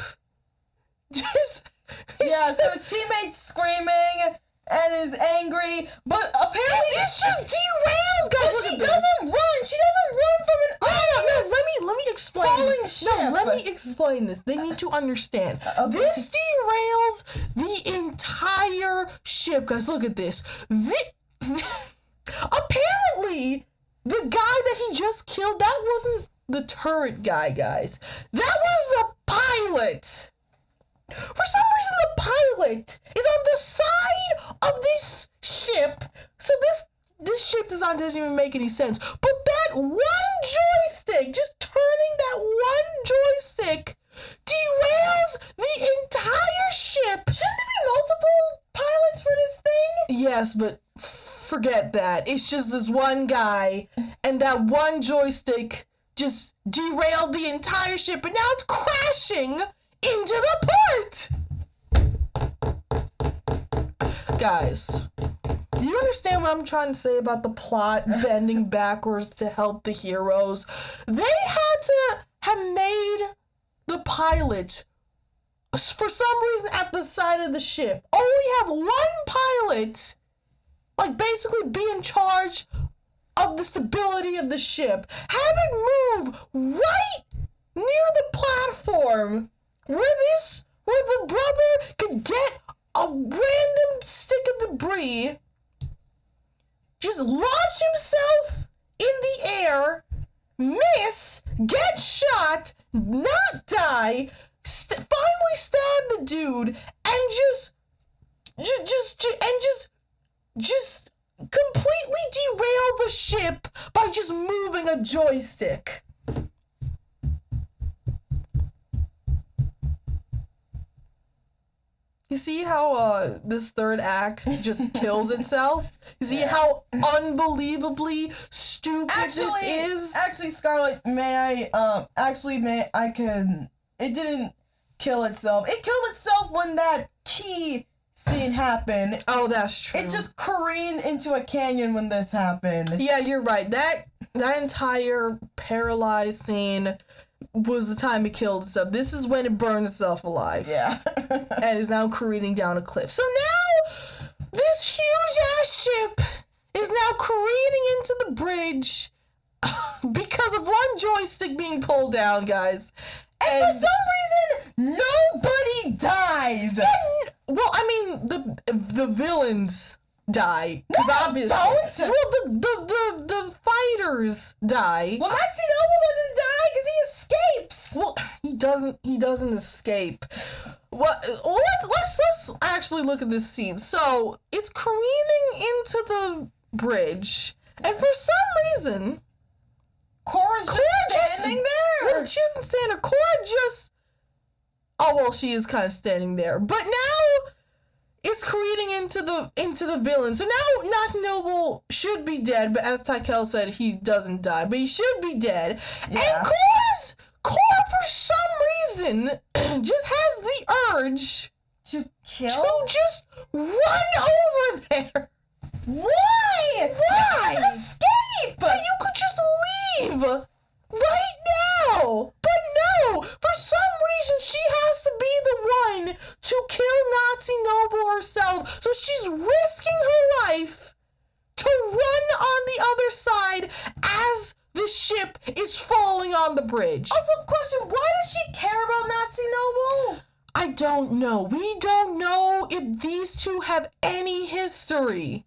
S2: Yeah, so his teammate's screaming and is angry, but apparently
S1: This just derails, guys.
S2: But she doesn't run. She doesn't run from an
S1: No,
S2: obvious
S1: let me explain
S2: falling ship.
S1: No, let me explain this. They need to understand.
S2: Okay.
S1: This derails the entire ship, guys. Look at this. Apparently, the guy that he just killed, that wasn't the turret guy, guys. That was the pilot. For some reason, the pilot is on the side of this ship. So this ship design doesn't even make any sense. But that one joystick, just turning that one joystick, derails the entire ship.
S2: Shouldn't there be multiple pilots for this thing?
S1: Yes, but forget that. It's just this one guy, and that one joystick just derailed the entire ship, and now it's crashing into the port! Guys, do you understand what I'm trying to say about the plot bending backwards to help the heroes? They had to have made the pilot, for some reason, at the side of the ship. Only have one pilot, like, basically be in charge of the stability of the ship. Have it move right near the platform where the brother could get a random stick of debris, just launch himself in the air, miss, get shot, not die, finally stab the dude, and just completely derail the ship by just moving a joystick. You see how this third act just kills itself? You see how unbelievably stupid this is?
S2: Actually, Scarlet, it didn't kill itself. It killed itself when that key scene happened.
S1: Oh, that's true.
S2: It just careened into a canyon when this happened.
S1: Yeah, you're right. That entire paralyzed scene was the time it killed itself. This is when it burned itself alive.
S2: Yeah.
S1: And is now careening down a cliff. So now, this huge-ass ship is now careening into the bridge because of one joystick being pulled down, guys.
S2: And for some reason, nobody dies.
S1: Well, I mean, the villains die.
S2: No,
S1: obviously.
S2: don't.
S1: Well, the fighters die.
S2: Well, Natsu Noble doesn't die because he escapes.
S1: Well, he doesn't escape. Well, let's actually look at this scene. So it's careening into the bridge, and for some reason,
S2: Korra's just standing there.
S1: Well, she doesn't stand there. Korra just. Oh well, she is kind of standing there, but now it's careening into the villain. So now Natsu Noble should be dead, but as Tykel said, he doesn't die, but he should be dead. Yeah. And Korra, for some reason, just has the urge
S2: to kill?
S1: To just run over there.
S2: Why?
S1: Why?
S2: Just escape!
S1: But you could just leave right now. But no, for some reason she has to be the one to kill Natsu Noble herself. So she's risking her life to run on the other side as the ship is falling on the bridge.
S2: Also, question, why does she care about Natsu Noble?
S1: I don't know. We don't know if these two have any history.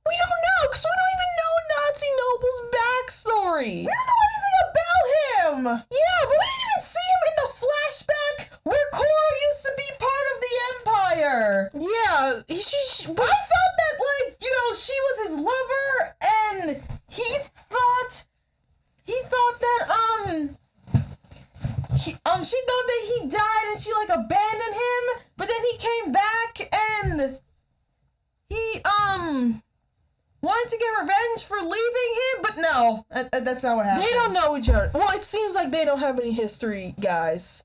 S1: We don't know, because we don't even know Natsu Noble's backstory.
S2: We don't know anything about him.
S1: Yeah, but
S2: we didn't even see him in the flashback where Korra used to be part of the Empire.
S1: Yeah,
S2: but I thought that, she was his lover, and she thought that he died and she, abandoned him, but then he came back and he, wanted to get revenge for leaving him, but no, that's not what happened.
S1: They don't know each other. Well, it seems like they don't have any history, guys.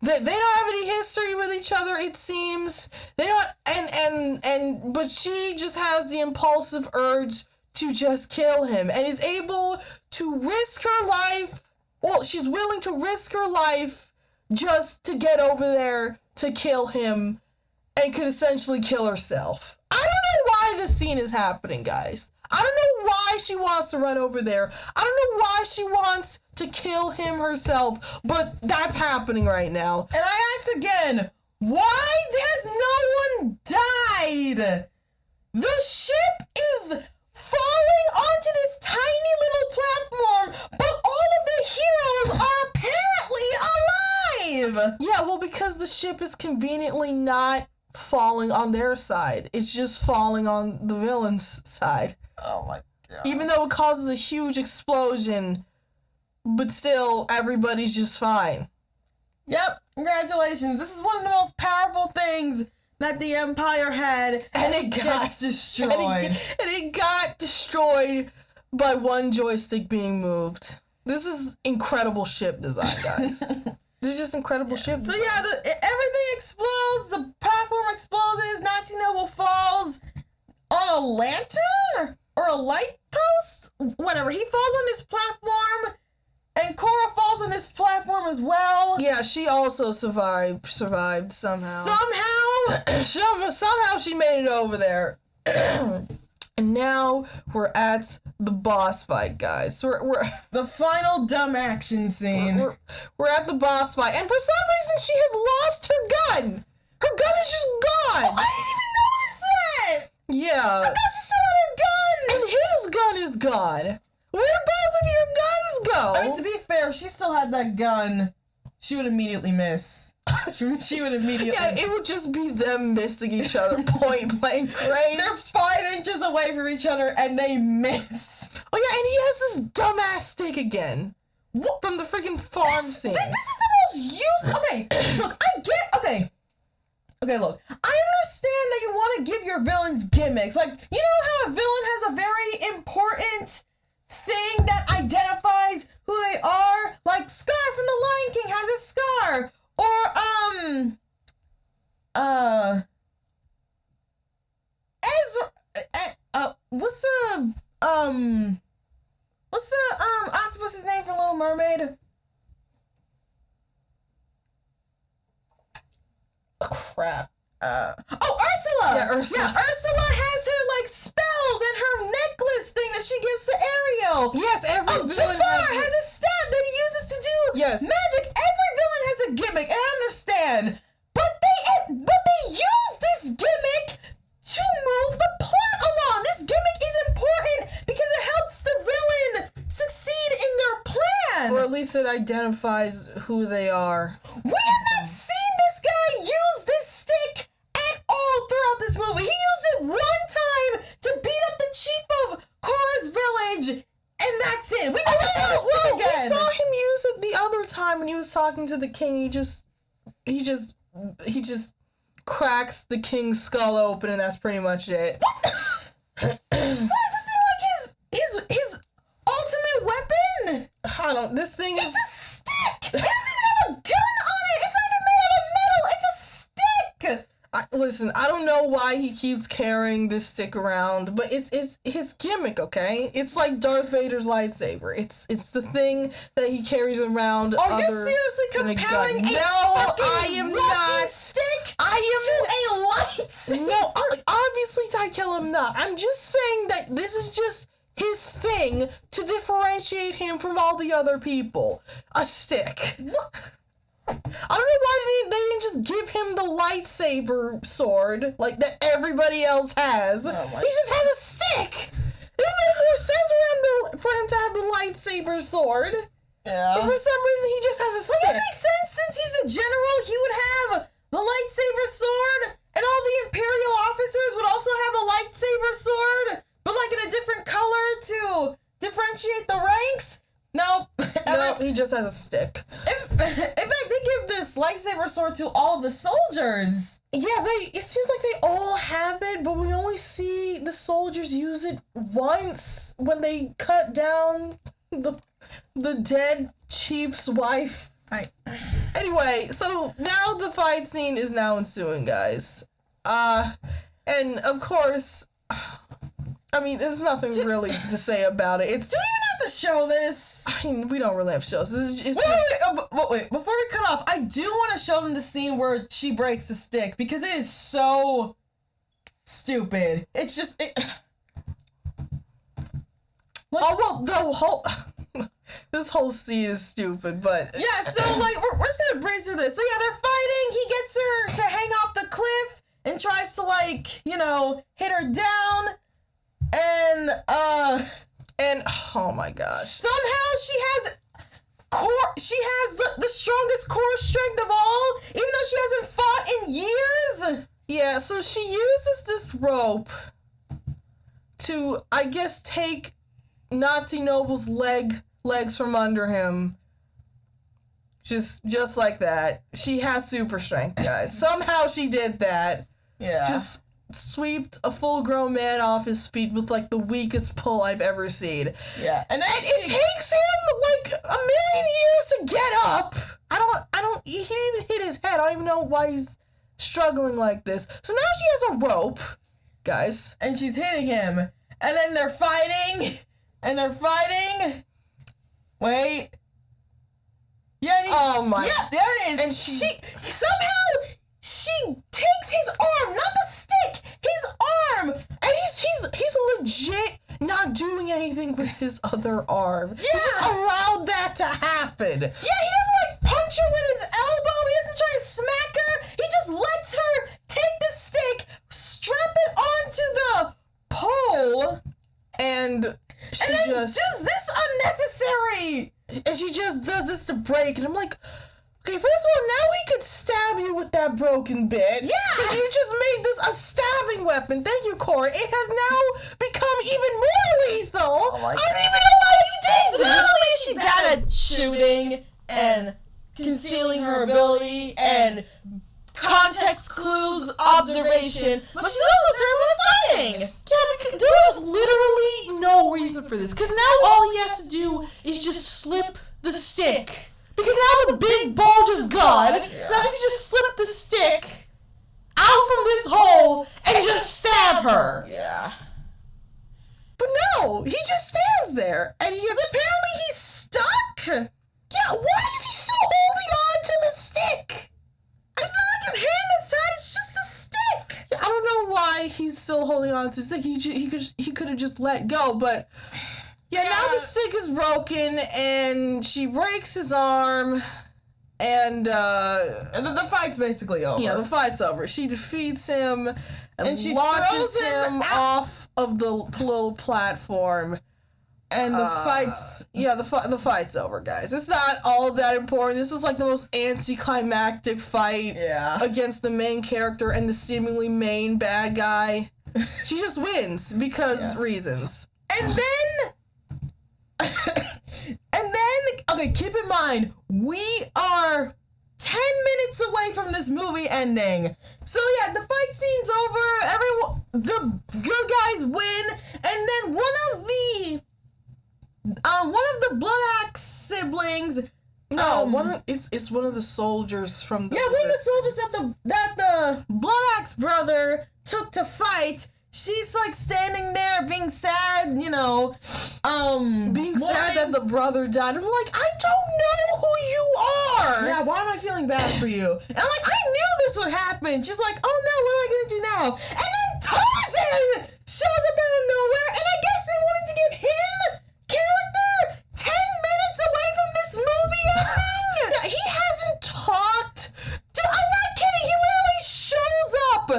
S1: They don't have any history with each other, it seems. They don't, but she just has the impulsive urge to just kill him and is able to risk her life. Well, she's willing to risk her life just to get over there to kill him and could essentially kill herself. I don't know why this scene is happening, guys. I don't know why she wants to run over there. I don't know why she wants to kill him herself, but that's happening right now.
S2: And I ask again, why has no one died? The ship is falling onto this tiny little platform, but all of the heroes are apparently alive!
S1: Yeah, well, because the ship is conveniently not falling on their side. It's just falling on the villain's side.
S2: Oh my god.
S1: Even though it causes a huge explosion, but still, everybody's just fine.
S2: Yep, congratulations. This is one of the most powerful things that the Empire had, and it gets destroyed.
S1: And it got destroyed by one joystick being moved. This is incredible ship design, guys. This is just incredible ship design.
S2: So yeah, everything explodes, the platform explodes, Nancy Noble falls on a lantern? Or a light post? Whatever, he falls on this platform, and Korra falls on this platform as well.
S1: Yeah, she also survived somehow. Somehow she made it over there. And now we're at the boss fight, guys. We're
S2: the final dumb action scene.
S1: We're at the boss fight, and for some reason she has lost her gun. Her gun is just gone.
S2: Oh, I didn't even notice that.
S1: Yeah.
S2: I thought she still had her gun.
S1: And his gun is gone. Where did both of your guns go?
S2: I mean, to be fair, if she still had that gun, she would immediately miss. She would immediately.
S1: Yeah, it would just be them missing each other point blank range.
S2: They're 5 inches away from each other and they miss.
S1: Oh yeah, and he has this dumbass stick again.
S2: What?
S1: From the freaking farm scene.
S2: This is the most useless. Okay, look, I get. Okay, look. I understand that you want to give your villains gimmicks. Like, you know how a villain has a very important thing that identifies who they are? Like Scar from The Lion King has a scar. Or, Ezra, what's the octopus's name from Little Mermaid?
S1: Crap.
S2: Ursula!
S1: Yeah, Ursula.
S2: Yeah, Ursula has her, like, spells and her necklace thing that she gives to Ariel.
S1: Yes, every villain
S2: Jafar has a staff that he uses to do magic. Every villain has a gimmick, and I understand. But they use this gimmick to move the plot along. This gimmick is important because it helps the villain succeed in their plan.
S1: Or at least it identifies who they are.
S2: We have not seen this guy use this stick at all throughout this movie. He used it one time to beat up the chief of Korra's village, and that's it. We never saw the stick again.
S1: We saw him use it the other time when he was talking to the king. He just cracks the king's skull open, and that's pretty much it.
S2: So is this thing like his ultimate weapon?
S1: This thing
S2: It's
S1: is...
S2: a stick! It doesn't even have a gun on it! It's not even made out of metal! It's a stick!
S1: Listen, I don't know why he keeps carrying this stick around, but it's his gimmick, okay? It's like Darth Vader's lightsaber. It's the thing that he carries around.
S2: Are you seriously comparing a stick to a lightsaber?
S1: No, obviously, Tykel, I'm not. I'm just saying that this is just his thing to differentiate him from all the other people. A stick. What? I don't know why they didn't just give him the lightsaber sword like that everybody else has. He just has a stick. It would make more sense for him to have the lightsaber sword.
S2: Yeah.
S1: But for some reason, he just has a stick.
S2: Well, that makes sense. Since he's a general, he would have the lightsaber sword, and all the Imperial officers would also have a lightsaber sword, but like in a different color to differentiate the ranks. No,
S1: he just has a stick.
S2: In fact, they give this lightsaber sword to all the soldiers.
S1: Yeah, it seems like they all have it, but we only see the soldiers use it once when they cut down the dead chief's wife. Anyway, so now the fight scene is now ensuing, guys. And of course, I mean, there's nothing really to say about it.
S2: Do we even have to show this?
S1: I mean, we don't really have shows.
S2: Wait, before we cut off, I do want to show them the scene where she breaks the stick, because it is so stupid. It's just...
S1: Oh, well, the whole... This whole scene is stupid, but...
S2: Yeah, so, like, we're just gonna breeze through this. So, yeah, they're fighting. He gets her to hang off the cliff and tries to, like, you know, hit her down. And,
S1: oh my gosh.
S2: somehow she has the strongest core strength of all, even though she hasn't fought in years.
S1: Yeah, so she uses this rope to, I guess, take Nazi Noble's legs from under him. Just like that. She has super strength, guys. Somehow she did that.
S2: Yeah.
S1: Just sweeped a full-grown man off his feet with, like, the weakest pull I've ever seen.
S2: Yeah. And then
S1: It takes him, like, a million years to get up. He didn't even hit his head. I don't even know why he's struggling like this. So now she has a rope, guys.
S2: and she's hitting him. And then they're fighting. Wait. Yeah.
S1: Oh my.
S2: Yeah, there it is.
S1: And she
S2: she takes his arm, not the stick, his arm.
S1: and he's legit not doing anything with his other arm.
S2: Yeah.
S1: He just allowed that to happen.
S2: Yeah, he doesn't like punch her with his elbow. He doesn't try to smack her. He just lets her take the stick, strap it onto the pole,
S1: And she
S2: and then
S1: just
S2: does this unnecessary.
S1: and she just does this to break, and I'm like, okay, first of all, now we could stab you with that broken bit.
S2: Yeah.
S1: So you just made this a stabbing weapon. Thank you, Corey. It has now become even more lethal.
S2: my
S1: I don't even know why you did this.
S2: Literally, she bad at shooting and concealing her ability and context clues, observation, but she's also terrible at fighting.
S1: Yeah, because there was literally no reason for this. Because now all he has to do is just slip the stick. Because now the big bulge is gone. So now he can just slip the stick out from this hole and just stab her.
S2: Yeah.
S1: But no, he just stands there. And apparently he's stuck. Yeah, why is he still holding on to the stick?
S2: It's not like his hand is tied, it's just a stick.
S1: I don't know why he's still holding on to the stick. He could have just let go, but yeah, now the stick is broken and she breaks his arm and
S2: the fight's basically over.
S1: yeah, the fight's over. She defeats him and
S2: she
S1: launches
S2: throws him
S1: him off of the little platform.
S2: And the fight's
S1: Yeah, the fight's over, guys. It's not all that important. This is like the most anticlimactic fight against the main character and the seemingly main bad guy. She just wins because reasons.
S2: And then, okay, keep in mind, we are 10 minutes away from this movie ending. So yeah, the fight scene's over, the good guys win, and then one of the Blood Axe siblings,
S1: It's one of the soldiers from the
S2: one of the soldiers that the Blood Axe brother took to fight. She's like standing there being sad,
S1: being
S2: mourning.
S1: sad that the brother died. I'm like, I don't know who you are.
S2: Yeah, why am I feeling bad for you? And I'm like, I knew this would happen. She's like, oh no, what am I gonna do now? And then Tarzan shows up out of nowhere, and I guess they wanted to give him character 10 minutes away from this movie ending.
S1: Yeah, he hasn't talked.
S2: Dude, I'm not kidding. He literally shows up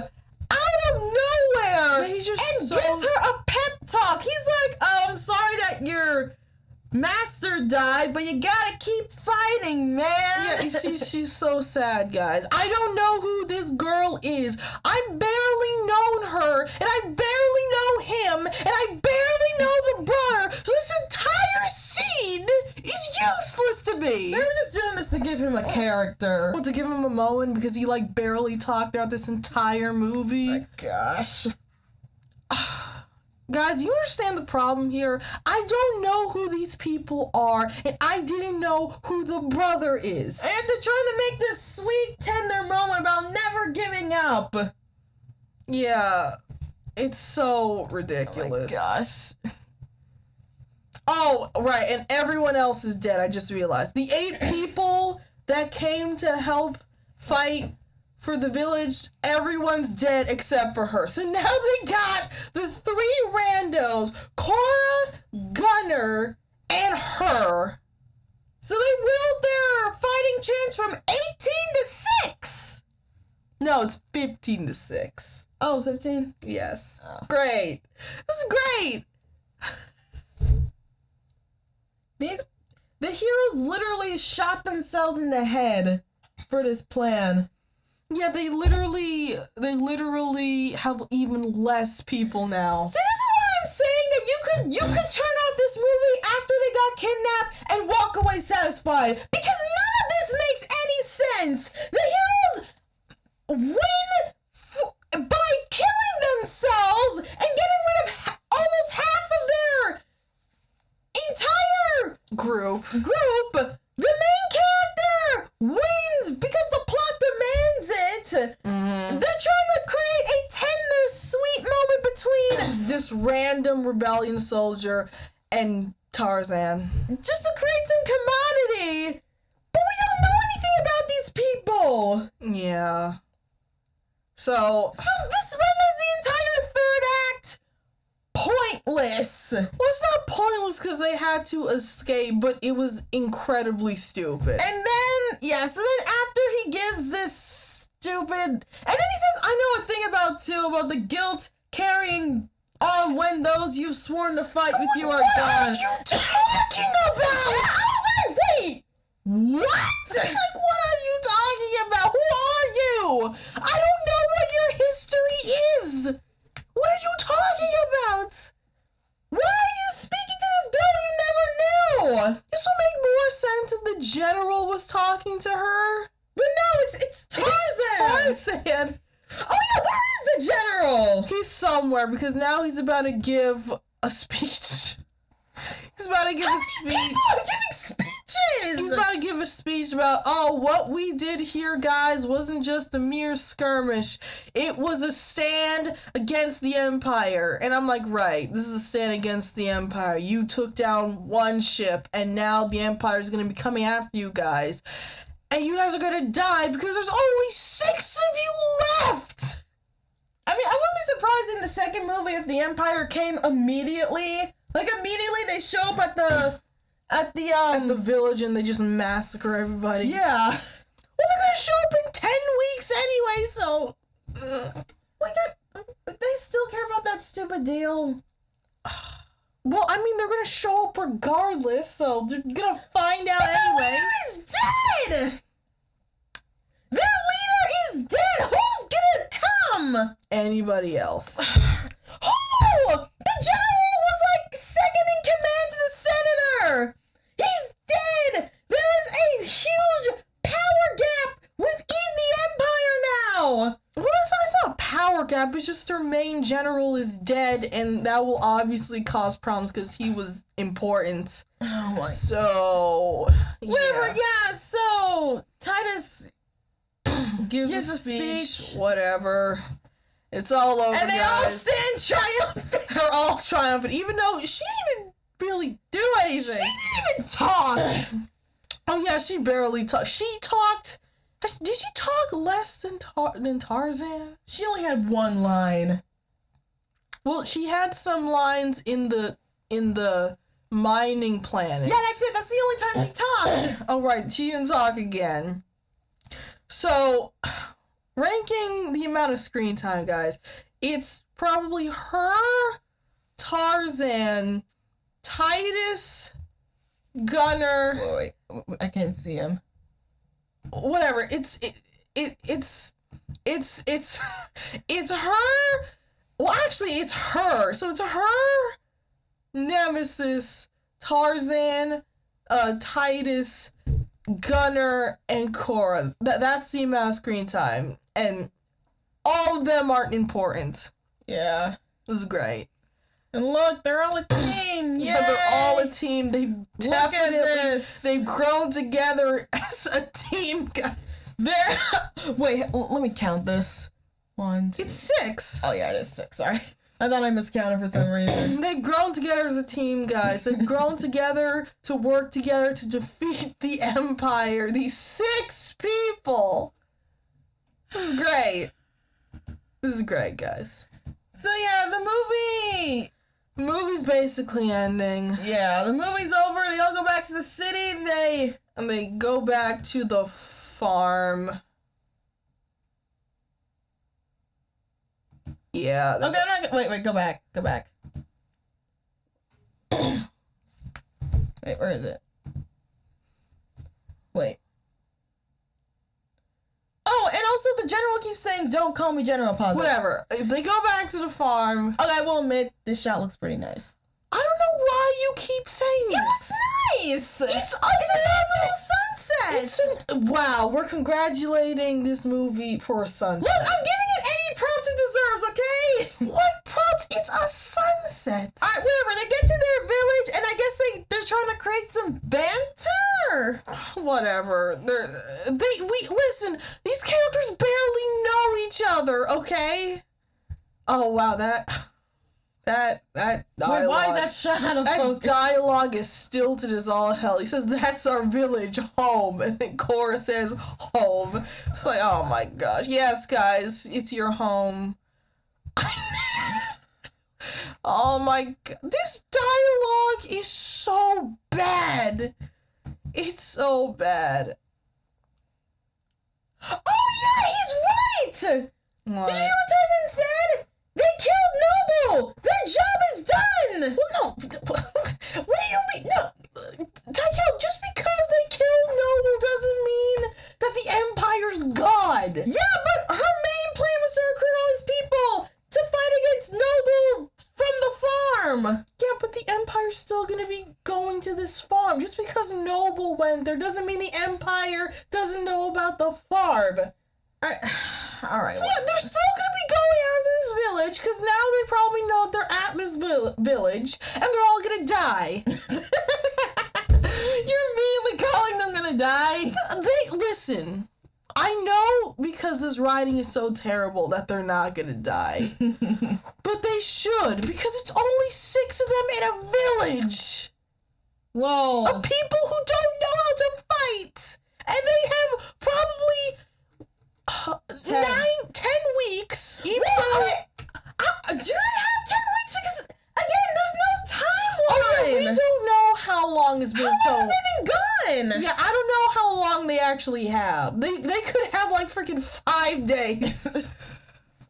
S2: out of nowhere
S1: He's just
S2: and gives her a pep talk. He's like, oh, I'm sorry that your master died, but you gotta keep fighting, man.
S1: Yeah, you see, she's so sad, guys. I don't know who this girl is. I barely known her, and I barely know him, and I barely know the brother. So this entire scene is useless to me.
S2: They were just doing this to give him a character.
S1: What, to give him a moment because he like barely talked throughout this entire movie?
S2: Gosh.
S1: Guys, you understand the problem here? I don't know who these people are, and I didn't know who the brother is.
S2: And they're trying to make this sweet, tender moment about never giving up.
S1: Yeah, it's so ridiculous.
S2: Gosh.
S1: Oh, right, and everyone else is dead, I just realized. The 8 people that came to help fight for the village, everyone's dead except for her. So now they got the 3 randos, Cora, Gunner, and her. So they willed their fighting chance from 18 to 6. No, it's 15 to 6.
S2: Oh, 17?
S1: Yes.
S2: Oh.
S1: Great. This is great.
S2: The heroes literally shot themselves in the head for this plan.
S1: Yeah, they literally have even less people now.
S2: See, this is what I'm saying, that you could turn off this movie after they got kidnapped and walk away satisfied. Because none of this makes any sense. The heroes win by killing themselves and getting rid of almost half of their entire
S1: Group.
S2: The main character wins because the plot demands it.
S1: Mm-hmm.
S2: They're trying to create a tender, sweet moment between
S1: This random rebellion soldier and Tarzan.
S2: just to create some commodity. But we don't know anything about these people.
S1: Yeah. So
S2: This renders the entire third act pointless.
S1: well, it's not pointless because they had to escape, but it was incredibly stupid.
S2: And then, so then after he gives this stupid, and then he says, I know a thing about the guilt carrying on when those you've sworn to fight with you are
S1: What
S2: gone.
S1: are you talking about?
S2: I was like, wait, what?
S1: Like, what are you talking about? Who are you? I don't know what your history is. What are you talking about?
S2: Why are you speaking to this girl you never knew?
S1: This will make more sense if the general was talking to her.
S2: But no, it's Tarzan.
S1: Tarzan.
S2: Oh yeah, where is the general?
S1: He's somewhere because now he's about to give a speech. He's about to give a speech.
S2: People are giving speeches.
S1: He's about to give a speech about, what we did here, guys, wasn't just a mere skirmish. It was a stand against the Empire. And I'm like, right, this is a stand against the Empire. You took down one ship, and now the Empire is going to be coming after you guys. And you guys are going to die because there's only 6 of you left.
S2: I mean, I wouldn't be surprised in the second movie if the Empire came immediately. Like immediately they show up at the
S1: village and they just massacre everybody.
S2: Yeah.
S1: Well, they're gonna show up in 10 weeks anyway, so...
S2: they still care about that stupid deal.
S1: Well, I mean, they're gonna show up regardless, so they're gonna find out anyway.
S2: Their leader is dead! Their leader is dead! Who's gonna come?
S1: Anybody else.
S2: Who? The general was like second in command to the senator! He's dead! There is a huge power gap within the Empire now!
S1: Well, it's not a power gap, it's just their main general is dead, and that will obviously cause problems because he was important.
S2: Oh my.
S1: So...
S2: Whatever,
S1: yeah.
S2: so Titus
S1: Gives
S2: gives
S1: a
S2: a speech.
S1: whatever. It's all over,
S2: And they
S1: guys.
S2: all stand triumphant.
S1: They're all triumphant, even though she didn't even really do anything.
S2: She didn't even talk.
S1: Oh yeah, she barely talked. She talked. Did she talk less than Tarzan?
S2: She only had one line.
S1: Well, she had some lines in the mining planet.
S2: Yeah, that's it. That's the only time she talked.
S1: Oh right, she didn't talk again. So, ranking the amount of screen time, guys, it's probably her, Tarzan, Titus, Gunner.
S2: Wait, I can't see him.
S1: Whatever. It's her. Well, actually, it's her. So it's her, Nemesis, Tarzan, Titus, Gunner, and Cora. That's the amount of screen time, and all of them aren't important.
S2: Yeah.
S1: It was great.
S2: And look, they're all a team. Yeah,
S1: They're all a team. They've
S2: this.
S1: they've grown together as a team, guys.
S2: Wait, let me count this. 1, 2.
S1: It's 6.
S2: Oh yeah, it is 6. Sorry, I thought I miscounted for some reason.
S1: They've grown together as a team, guys. They've grown together to work together to defeat the Empire. These 6 people.
S2: This is great. This is great, guys. So yeah, the
S1: Movie's basically ending.
S2: the movie's over. They all go back to the city.
S1: They go back to the farm. Yeah.
S2: Okay, I'm not. Wait. Go back. Wait, where is it? Wait. Oh, and also the general keeps saying, "Don't call me General Pazzo."
S1: Whatever. They go back to the farm.
S2: Okay, I will admit this shot looks pretty nice.
S1: I don't know why you keep saying
S2: It looks nice. It's a nice little sunset.
S1: Wow, we're congratulating this movie for a sunset.
S2: Look, I'm giving it any prompt it deserves. Okay.
S1: What prompt? It's a sunset.
S2: Alright, whatever. They get to their village, and I guess they're trying to create some banter.
S1: Whatever. Listen. These characters barely know each other. Okay. Oh wow, that dialogue.
S2: Wait, why is that shot out of
S1: That
S2: focus?
S1: dialogue is stilted as all hell. He says, "That's our village home," and then Cora says, "Home." It's like, oh my gosh. Yes, guys, it's your home. Oh my god. This dialogue is so bad. It's so bad.
S2: Oh yeah, he's right.
S1: What?
S2: Did you hear what Tarzan said? They killed Noble. Their job is done.
S1: Well, no. What do you mean? No. Tykel, just because they killed Noble doesn't mean that the Empire's God.
S2: Yeah, but her main plan was to recruit all these people to fight against Noble from the farm.
S1: Yeah, but the Empire's still gonna be going to this farm. Just because Noble went there doesn't mean the Empire doesn't know about the farm.
S2: Alright.
S1: So yeah, they're still gonna be going out of this village because now they probably know they're at this village and they're all gonna die.
S2: You're immediately calling them gonna die?
S1: Listen. I know because this writing is so terrible that they're not gonna die. But they should, because it's only 6 of them in a village.
S2: Whoa.
S1: Of people who don't know how to fight. And they have probably 10 weeks.
S2: Do they have 10 weeks? Because, again, there's no timeline.
S1: We don't know how long it's been.
S2: How long have they been gone?
S1: Yeah, I don't know how long they actually have. They could have like freaking 5 days.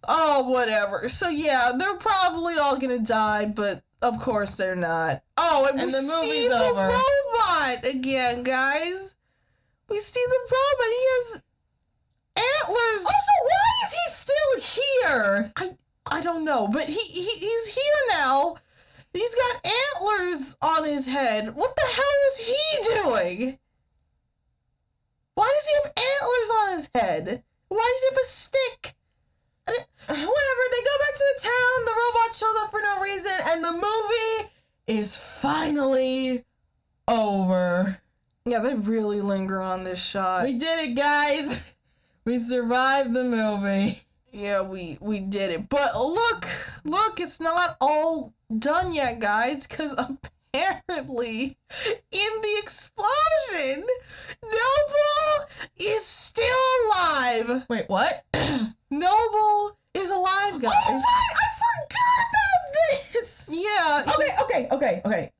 S1: Oh, whatever. So yeah, they're probably all gonna die, but of course they're not. Oh, and we
S2: the
S1: see
S2: movie's
S1: the
S2: over.
S1: robot again, guys. We see the robot. He has antlers.
S2: Also, why is he still here?
S1: I don't know, but he's here now. He's got antlers on his head. What the hell is he doing? Why does he have antlers on his head? Why does he have a stick?
S2: Whatever, they go back to the town, the robot shows up for no reason, and the movie is finally over.
S1: Yeah, they really linger on this shot.
S2: We did it, guys. We survived the movie.
S1: Yeah, we did it. But look, it's not all done yet, guys, because apparently in the explosion, Noble is still alive.
S2: Wait, what?
S1: Noble is alive, guys.
S2: Oh, right, I forgot about this.
S1: Yeah.
S2: Okay.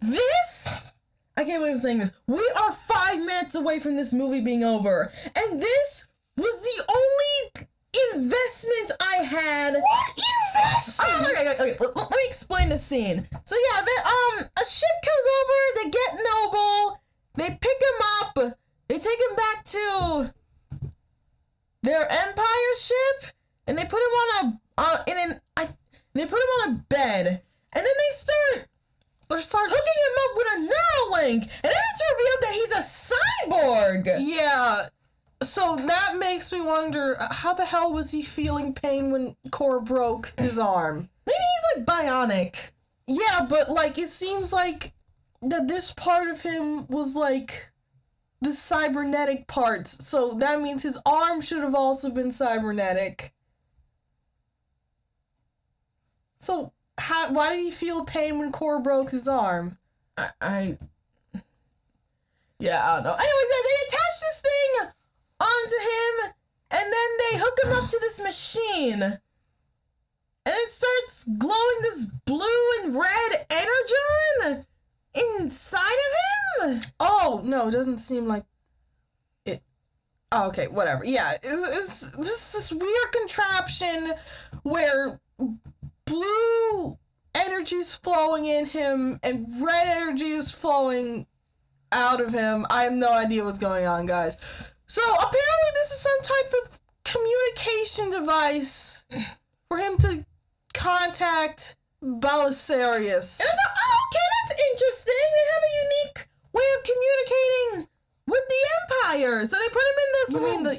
S2: This, I can't believe I'm saying this. We are 5 minutes away from this movie being over, and this was the only investment I had.
S1: What investment?
S2: Okay. Let me explain the scene. So yeah, a ship comes over. They get Noble. They pick him up. They take him back to their Empire ship, and they put him they put him on a bed, and then they start hooking him up with a Neuralink, and then it's revealed that he's a cyborg.
S1: Yeah. So that makes me wonder, how the hell was he feeling pain when Cora broke his arm?
S2: Maybe he's like bionic.
S1: Yeah, but like it seems like that this part of him was like the cybernetic parts. So that means his arm should have also been cybernetic. So why did he feel pain when Cora broke his arm?
S2: I don't know. Anyways, they attach this thing onto him, and then they hook this machine, and it starts glowing this blue and red energon inside of him.
S1: Oh, no, it doesn't seem like it. Oh, okay, whatever. Yeah, it's this weird contraption where blue energy is flowing in him and red energy is flowing out of him. I have no idea what's going on, guys. So apparently this is some type of communication device for him to contact Belisarius.
S2: And I thought, oh, okay, that's interesting. They have a unique way of communicating with the Empire. So they put him in this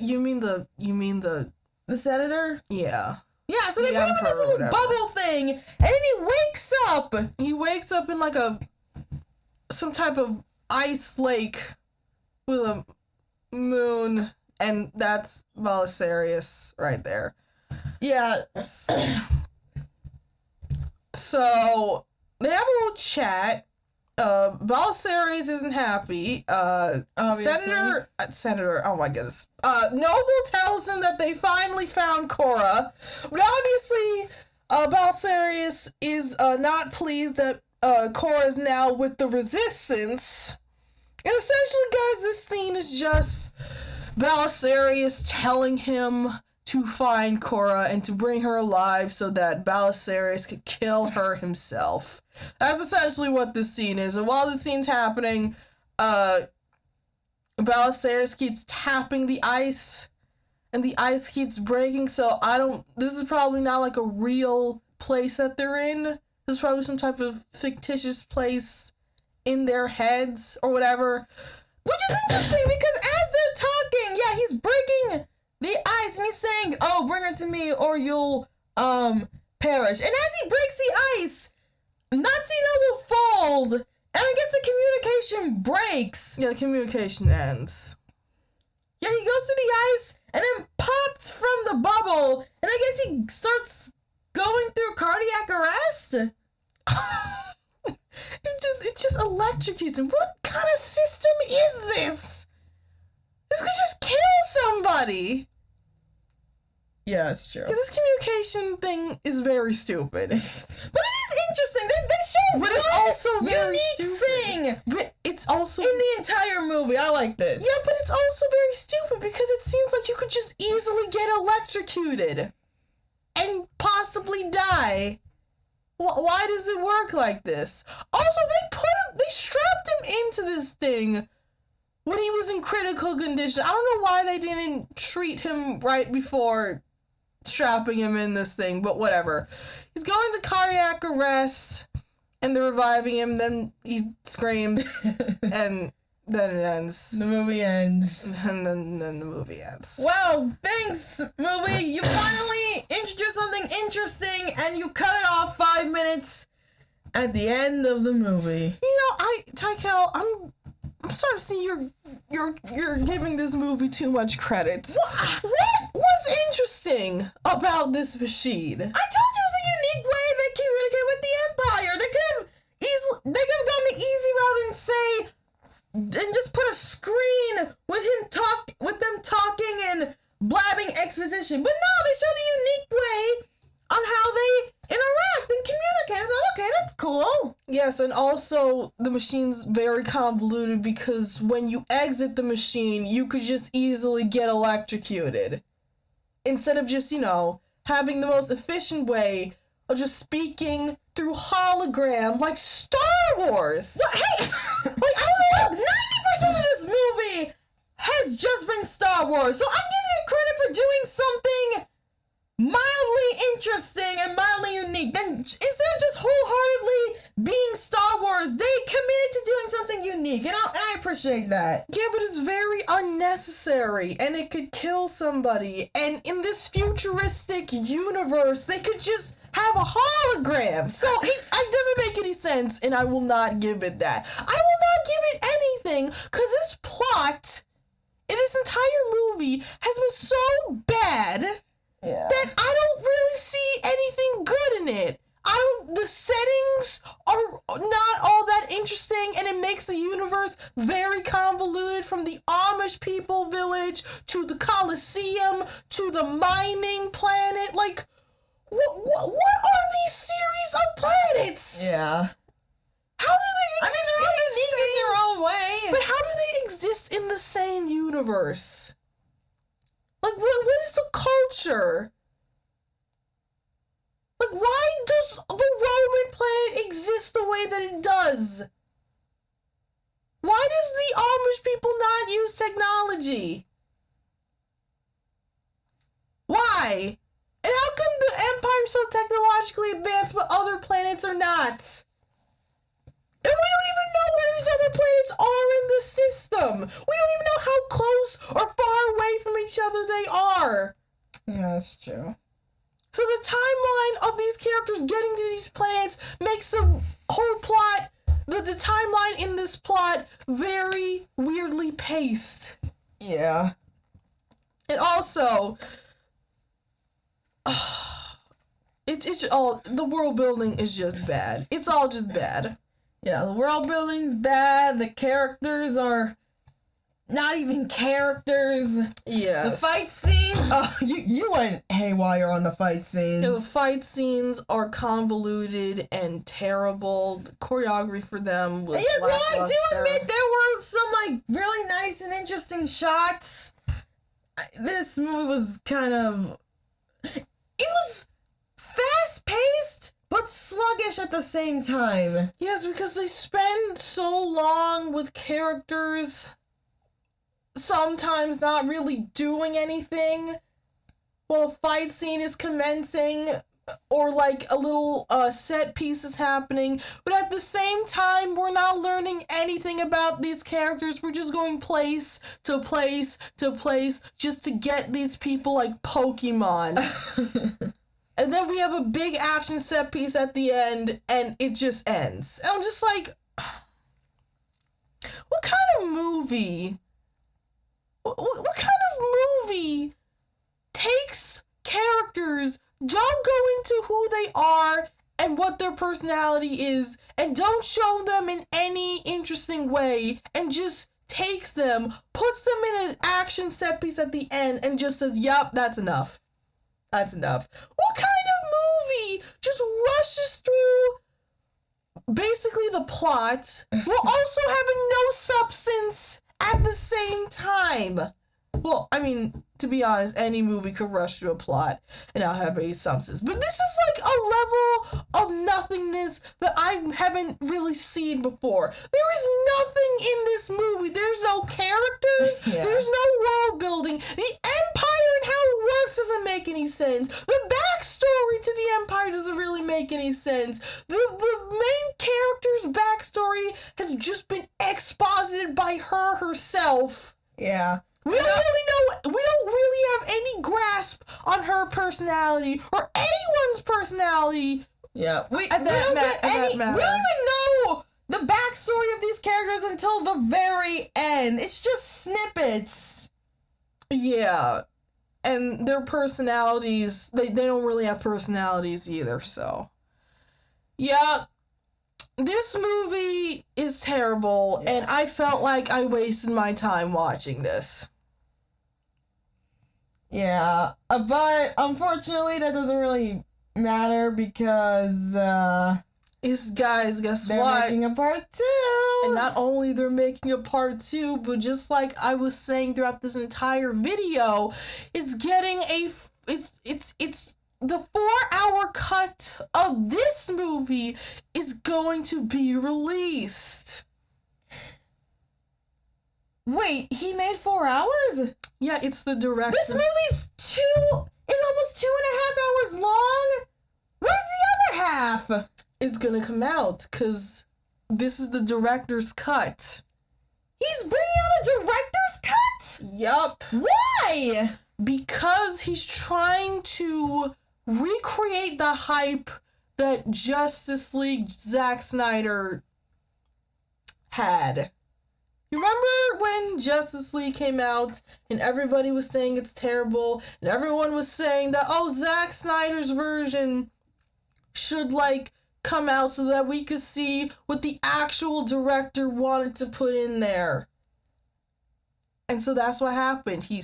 S1: You mean the
S2: senator?
S1: yeah.
S2: Yeah, so they
S1: The
S2: put him in this
S1: Emperor or
S2: little
S1: whatever.
S2: bubble thing, and then he wakes up.
S1: He wakes up in like some type of ice lake with a moon, and that's Belisarius right there.
S2: Yeah.
S1: So they have a little chat. Belisarius isn't happy.
S2: Obviously.
S1: Senator, oh my goodness. Noble tells him that they finally found Cora, but obviously, Belisarius is not pleased that Cora is now with the Resistance. And essentially, guys, this scene is just Belisarius telling him to find Cora and to bring her alive so that Belisarius could kill her himself. That's essentially what this scene is. And while this scene's happening, Belisarius keeps tapping the ice, and the ice keeps breaking, so this is probably not like a real place that they're in. This is probably some type of fictitious place in their heads, or whatever.
S2: Which is interesting, because as they're talking, yeah, he's breaking the ice, and he's saying, oh, bring her to me, or you'll, perish. And as he breaks the ice, Nazi Noble falls, and I guess the communication breaks.
S1: Yeah, the communication ends.
S2: Yeah, he goes to the ice, and then pops from the bubble, and I guess he starts going through cardiac arrest.
S1: It just electrocutes him. What kind of system is this? This could just kill somebody.
S2: Yeah, it's true.
S1: Yeah, this communication thing is very stupid.
S2: But it is interesting. They show
S1: But it's also very
S2: unique
S1: stupid.
S2: thing
S1: But it's also
S2: in the entire movie. I like this.
S1: yeah, but it's also very stupid because it seems like you could just easily get electrocuted and possibly die. Why does it work like this? Also, they strapped him into this thing when he was in critical condition. I don't know why they didn't treat him right before strapping him in this thing, but whatever. He's going to cardiac arrest, and they're reviving him, then he screams, and then it ends.
S2: The movie ends.
S1: And then the movie ends.
S2: Wow, thanks, movie. You finally introduced something interesting, and you cut it off 5 minutes at the end of the movie.
S1: You know, Tykel, I'm starting to see you're giving this movie too much credit. What was interesting about this machine?
S2: I told you it was a unique way they communicate with the Empire. They could have gone the easy route and say, and just put a screen with them talking and blabbing exposition. But no, they showed a unique way on how they interact and communicate. I thought, okay, that's cool.
S1: Yes, and also the machine's very convoluted because when you exit the machine, you could just easily get electrocuted. Instead of just, having the most efficient way of just speaking through hologram like Star Wars.
S2: What? Hey, I don't know. 90% of this movie has just been Star Wars, so I'm giving it credit for doing something mildly interesting and mildly unique. Then instead of just wholeheartedly being Star Wars, they committed to doing something unique, and I appreciate that.
S1: Yeah, but it's very unnecessary, and it could kill somebody. And in this futuristic universe, they could just have a hologram. So it doesn't make any sense, and I will not give it that. I will not give it anything, because this plot in this entire movie has been so bad
S2: Yeah.
S1: that I don't really see anything good in it. I the settings are not all that interesting, and it makes the universe very convoluted, from the Amish people village to the Colosseum to the mining planet. Like, what are these series of planets?
S2: Yeah.
S1: How do they exist
S2: they're all unique in their own way.
S1: But how do they exist in the same universe? Like, what is the culture? Like, why does the Roman planet exist the way that it does? Why does the Amish people not use technology? Why? And how come the Empire's so technologically advanced but other planets are not? And we don't even know where these other planets are in the system. We don't even know how close or far away from each other they are.
S2: Yeah, that's true.
S1: So the timeline of these characters getting to these planets makes the whole plot, the timeline in this plot, very weirdly paced.
S2: Yeah.
S1: And also, it's all, the world building is just bad. It's all just bad.
S2: Yeah, the world building's bad. The characters are not even characters.
S1: Yeah.
S2: The fight scenes. Oh, you went haywire on the fight scenes.
S1: The fight scenes are convoluted and terrible. The choreography for them was
S2: Yes, well, I
S1: lackluster.
S2: do admit there were some like really nice and interesting shots. This movie was kind of. It was fast paced but sluggish at the same time.
S1: Yes, because they spend so long with characters sometimes not really doing anything while a fight scene is commencing, or like a little set piece is happening, but at the same time we're not learning anything about these characters. We're just going place to place to place just to get these people like Pokemon. And then we have a big action set piece at the end, and it just ends. And I'm just like, what kind of movie? What kind of movie takes characters, don't go into who they are and what their personality is, and don't show them in any interesting way, and just takes them, puts them in an action set piece at the end, and just says, yup, that's enough. That's enough. What kind of movie just rushes through basically the plot while also having no substance at the same time? Well, I mean, to be honest, any movie could rush through a plot and not have any substance. But this is like a level of nothingness that I haven't really seen before. There is nothing in this movie. There's no characters.
S2: Yeah.
S1: There's no world building. The Empire and how it works doesn't make any sense. The backstory to the Empire doesn't really make any sense. The main character's backstory has just been exposited by her herself.
S2: Yeah.
S1: We don't really have any grasp on her personality or anyone's personality.
S2: Yeah. We
S1: that matter.
S2: don't even know the backstory of these characters until the very end. It's just snippets.
S1: Yeah. And their personalities, they don't really have personalities either, so. Yeah. This movie is terrible, and I felt like I wasted my time watching this.
S2: Yeah, but unfortunately that doesn't really matter because
S1: Guys, guess
S2: they're
S1: what?
S2: making a part 2.
S1: And not only they're making a part 2, but just like I was saying throughout this entire video, it's getting it's the 4-hour cut of this movie is going to be released.
S2: Wait, he made 4 hours?
S1: Yeah, it's the director.
S2: This movie's almost 2.5 hours long? Where's the other half?
S1: Is gonna come out, because this is the director's cut.
S2: He's bringing out a director's cut?
S1: Yup.
S2: Why?
S1: Because he's trying to recreate the hype that Justice League Zack Snyder had. You remember when Justice League came out and everybody was saying it's terrible, and everyone was saying that, oh, Zack Snyder's version should, like, come out so that we could see what the actual director wanted to put in there. And so that's what happened. He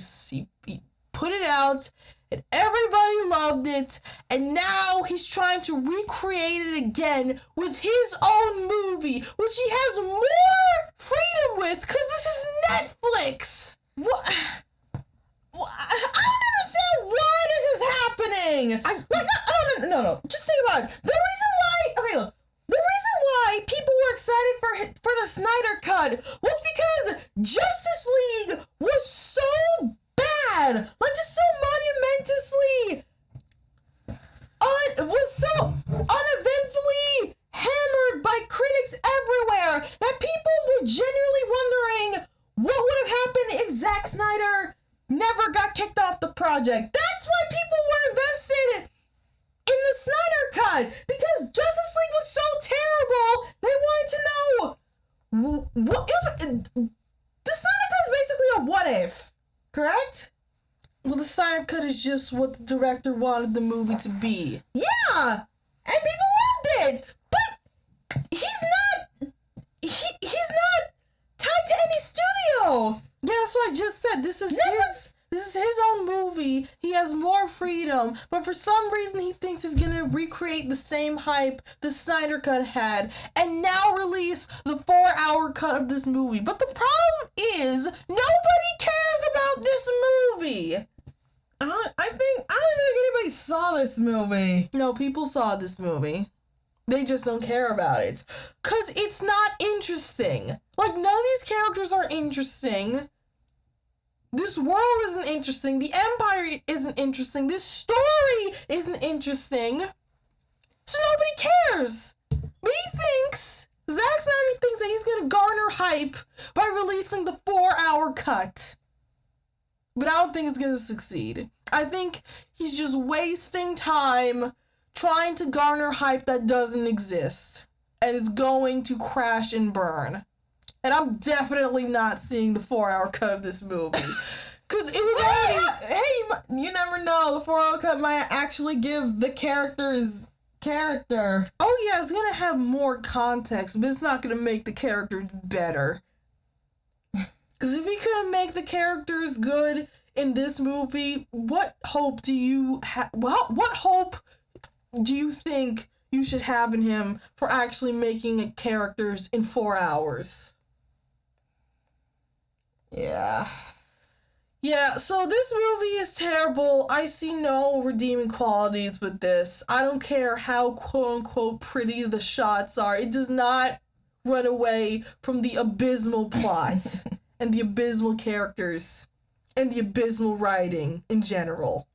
S1: put it out, and everybody loved it, and now he's trying to recreate it again with his own movie, which he has more freedom with, because this is Netflix.
S2: What? I don't understand why this is happening. No. Just think about it. The reason why people were excited for the Snyder Cut was because Justice League was so bad, like just so monumentously, was so uneventfully hammered by critics everywhere that people were genuinely wondering what would have happened if Zack Snyder never got kicked off the project. That's why people were invested in the Snyder Cut, because Justice League was so terrible. They wanted to know what the Snyder Cut is basically a what if, correct?
S1: Well, the Snyder Cut is just what the director wanted the movie to be.
S2: Yeah, and people loved it, but he's not tied to any studio.
S1: Yeah, that's what I just said. This is his own movie. He has more freedom, but for some reason he thinks he's gonna recreate the same hype the Snyder Cut had, and now release the 4-hour cut of this movie. But the problem is, nobody cares about this movie.
S2: I don't even think anybody saw this movie.
S1: No, people saw this movie. They just don't care about it. 'Cause it's not interesting. Like, none of these characters are interesting. This world isn't interesting. The Empire isn't interesting. This story isn't interesting. So nobody cares. But Zack Snyder thinks that he's gonna garner hype by releasing the 4-hour cut. But I don't think it's gonna succeed. I think he's just wasting time trying to garner hype that doesn't exist. And is going to crash and burn. And I'm definitely not seeing the 4-hour cut of this movie. Because it was already...
S2: Hey, you never know. The 4-hour cut might actually give the character's character.
S1: Oh yeah, it's going to have more context, but it's not going to make the characters better. Because if he couldn't make the characters good in this movie, what hope do you have? What hope do you think you should have in him for actually making characters in 4 hours? Yeah, so this movie is terrible. I see no redeeming qualities with this. I don't care how quote-unquote pretty the shots are. It does not run away from the abysmal plot and the abysmal characters and the abysmal writing in general.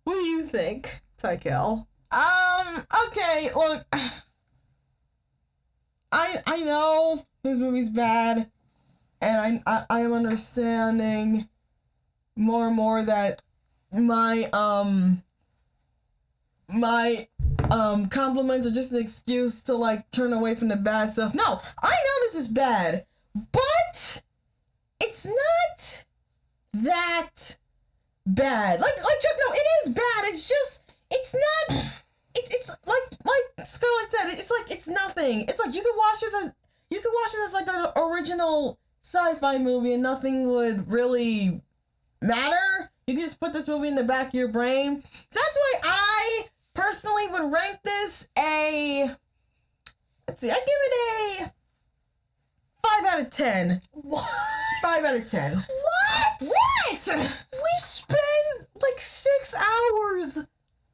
S1: What do you think, Tykel?
S2: Okay, look, I know this movie's bad, and I am understanding more and more that my compliments are just an excuse to, like, turn away from the bad stuff. No, I know this is bad, but it's not that bad. Like, no, it is bad. It's just, it's not, it's like Scarlett said, it's like, it's nothing. It's like, you could watch this as like an original sci-fi movie and nothing would really matter. You could just put this movie in the back of your brain. So that's why I personally would rank this let's see, I give it a 5 out of 10.
S1: What?
S2: 5 out of 10.
S1: What? We spent like 6 hours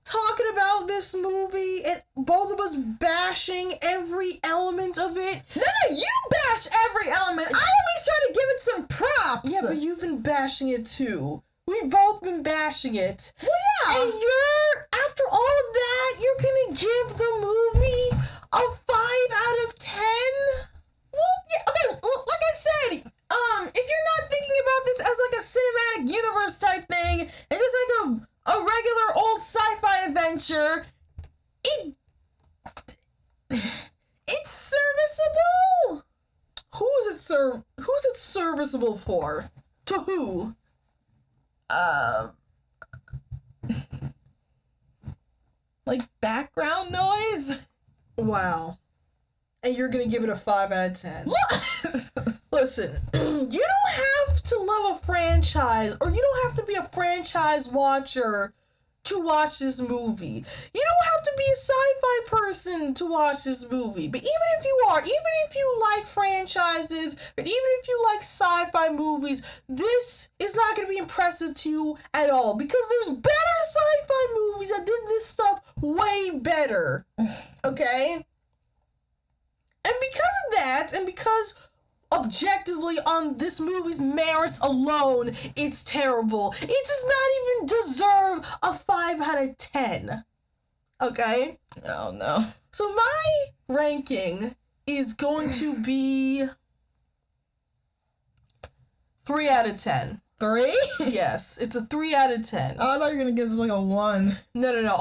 S1: talking about this movie and both of us bashing every element of it.
S2: No, you bash every element. I at least try to give it some props.
S1: Yeah, but you've been bashing it too. We've both been bashing it.
S2: Well, yeah.
S1: And after all of that, you're gonna give the movie a 5 out of 10?
S2: Well, yeah, okay, like I said, if you're not thinking about this as like a cinematic universe type thing, and just like a regular old sci-fi adventure, it's serviceable.
S1: Who's it serviceable for? To who?
S2: like background noise.
S1: Wow. And you're gonna give it a 5 out of 10. Listen, you don't have to love a franchise, or you don't have to be a franchise watcher to watch this movie. You don't have to be a sci-fi person to watch this movie. But even if you are, even if you like franchises, and even if you like sci-fi movies, this is not going to be impressive to you at all. Because there's better sci-fi movies that did this stuff way better. Okay? And because of that, and because objectively on this movie's merits alone, it's terrible. It does not even deserve a 5 out of 10. Okay?
S2: Oh no.
S1: So my ranking is going to be 3 out of 10.
S2: 3?
S1: Yes, it's a 3 out of 10.
S2: Oh, I thought you were gonna give us like a 1.
S1: No.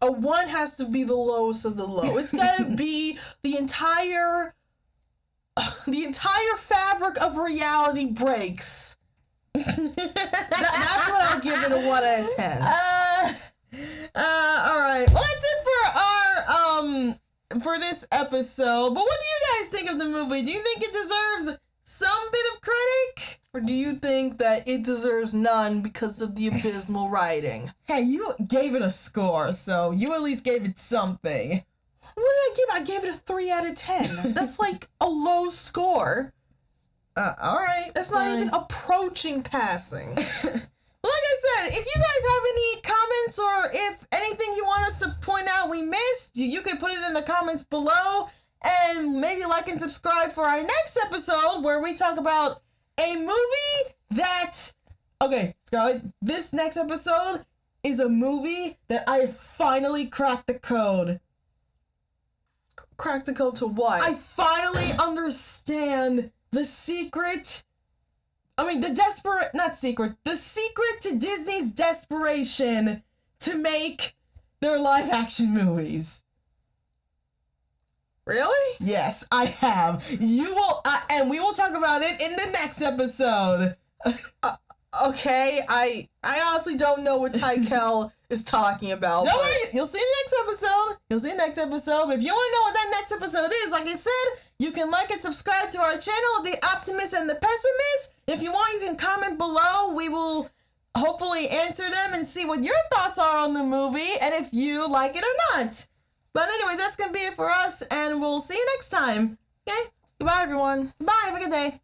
S1: A 1 has to be the lowest of the low. It's gotta be the entire fabric of reality breaks. That's what I'll give it a 1 out of 10.
S2: Alright. Well, that's it for our, for this episode. But what do you guys think of the movie? Do you think it deserves some bit of credit?
S1: Or do you think that it deserves none because of the abysmal writing?
S2: Hey, you gave it a score, so you at least gave it something.
S1: What did I give? I gave it a 3 out of 10. That's like a low score.
S2: Alright.
S1: That's not even approaching passing.
S2: Like I said, if you guys have any comments or if anything you want us to point out we missed, you can put it in the comments below, and maybe like and subscribe for our next episode where we talk about a movie that... Okay, Scarlett, this next episode is a movie that I finally cracked the code.
S1: Crack the code to what?
S2: I finally understand the secret... the secret to Disney's desperation to make their live-action movies.
S1: Really?
S2: Yes, I have. You will, and we will talk about it in the next episode.
S1: Okay, I honestly don't know what Tykel is talking about.
S2: Don't worry, you'll see in the next episode. If you want to know what that next episode is, like I said, you can like and subscribe to our channel, The Optimist and the Pessimist. If you want, you can comment below. We will hopefully answer them and see what your thoughts are on the movie and if you like it or not. But anyways, that's going to be it for us, and we'll see you next time. Okay?
S1: Goodbye, everyone.
S2: Bye. Have a good day.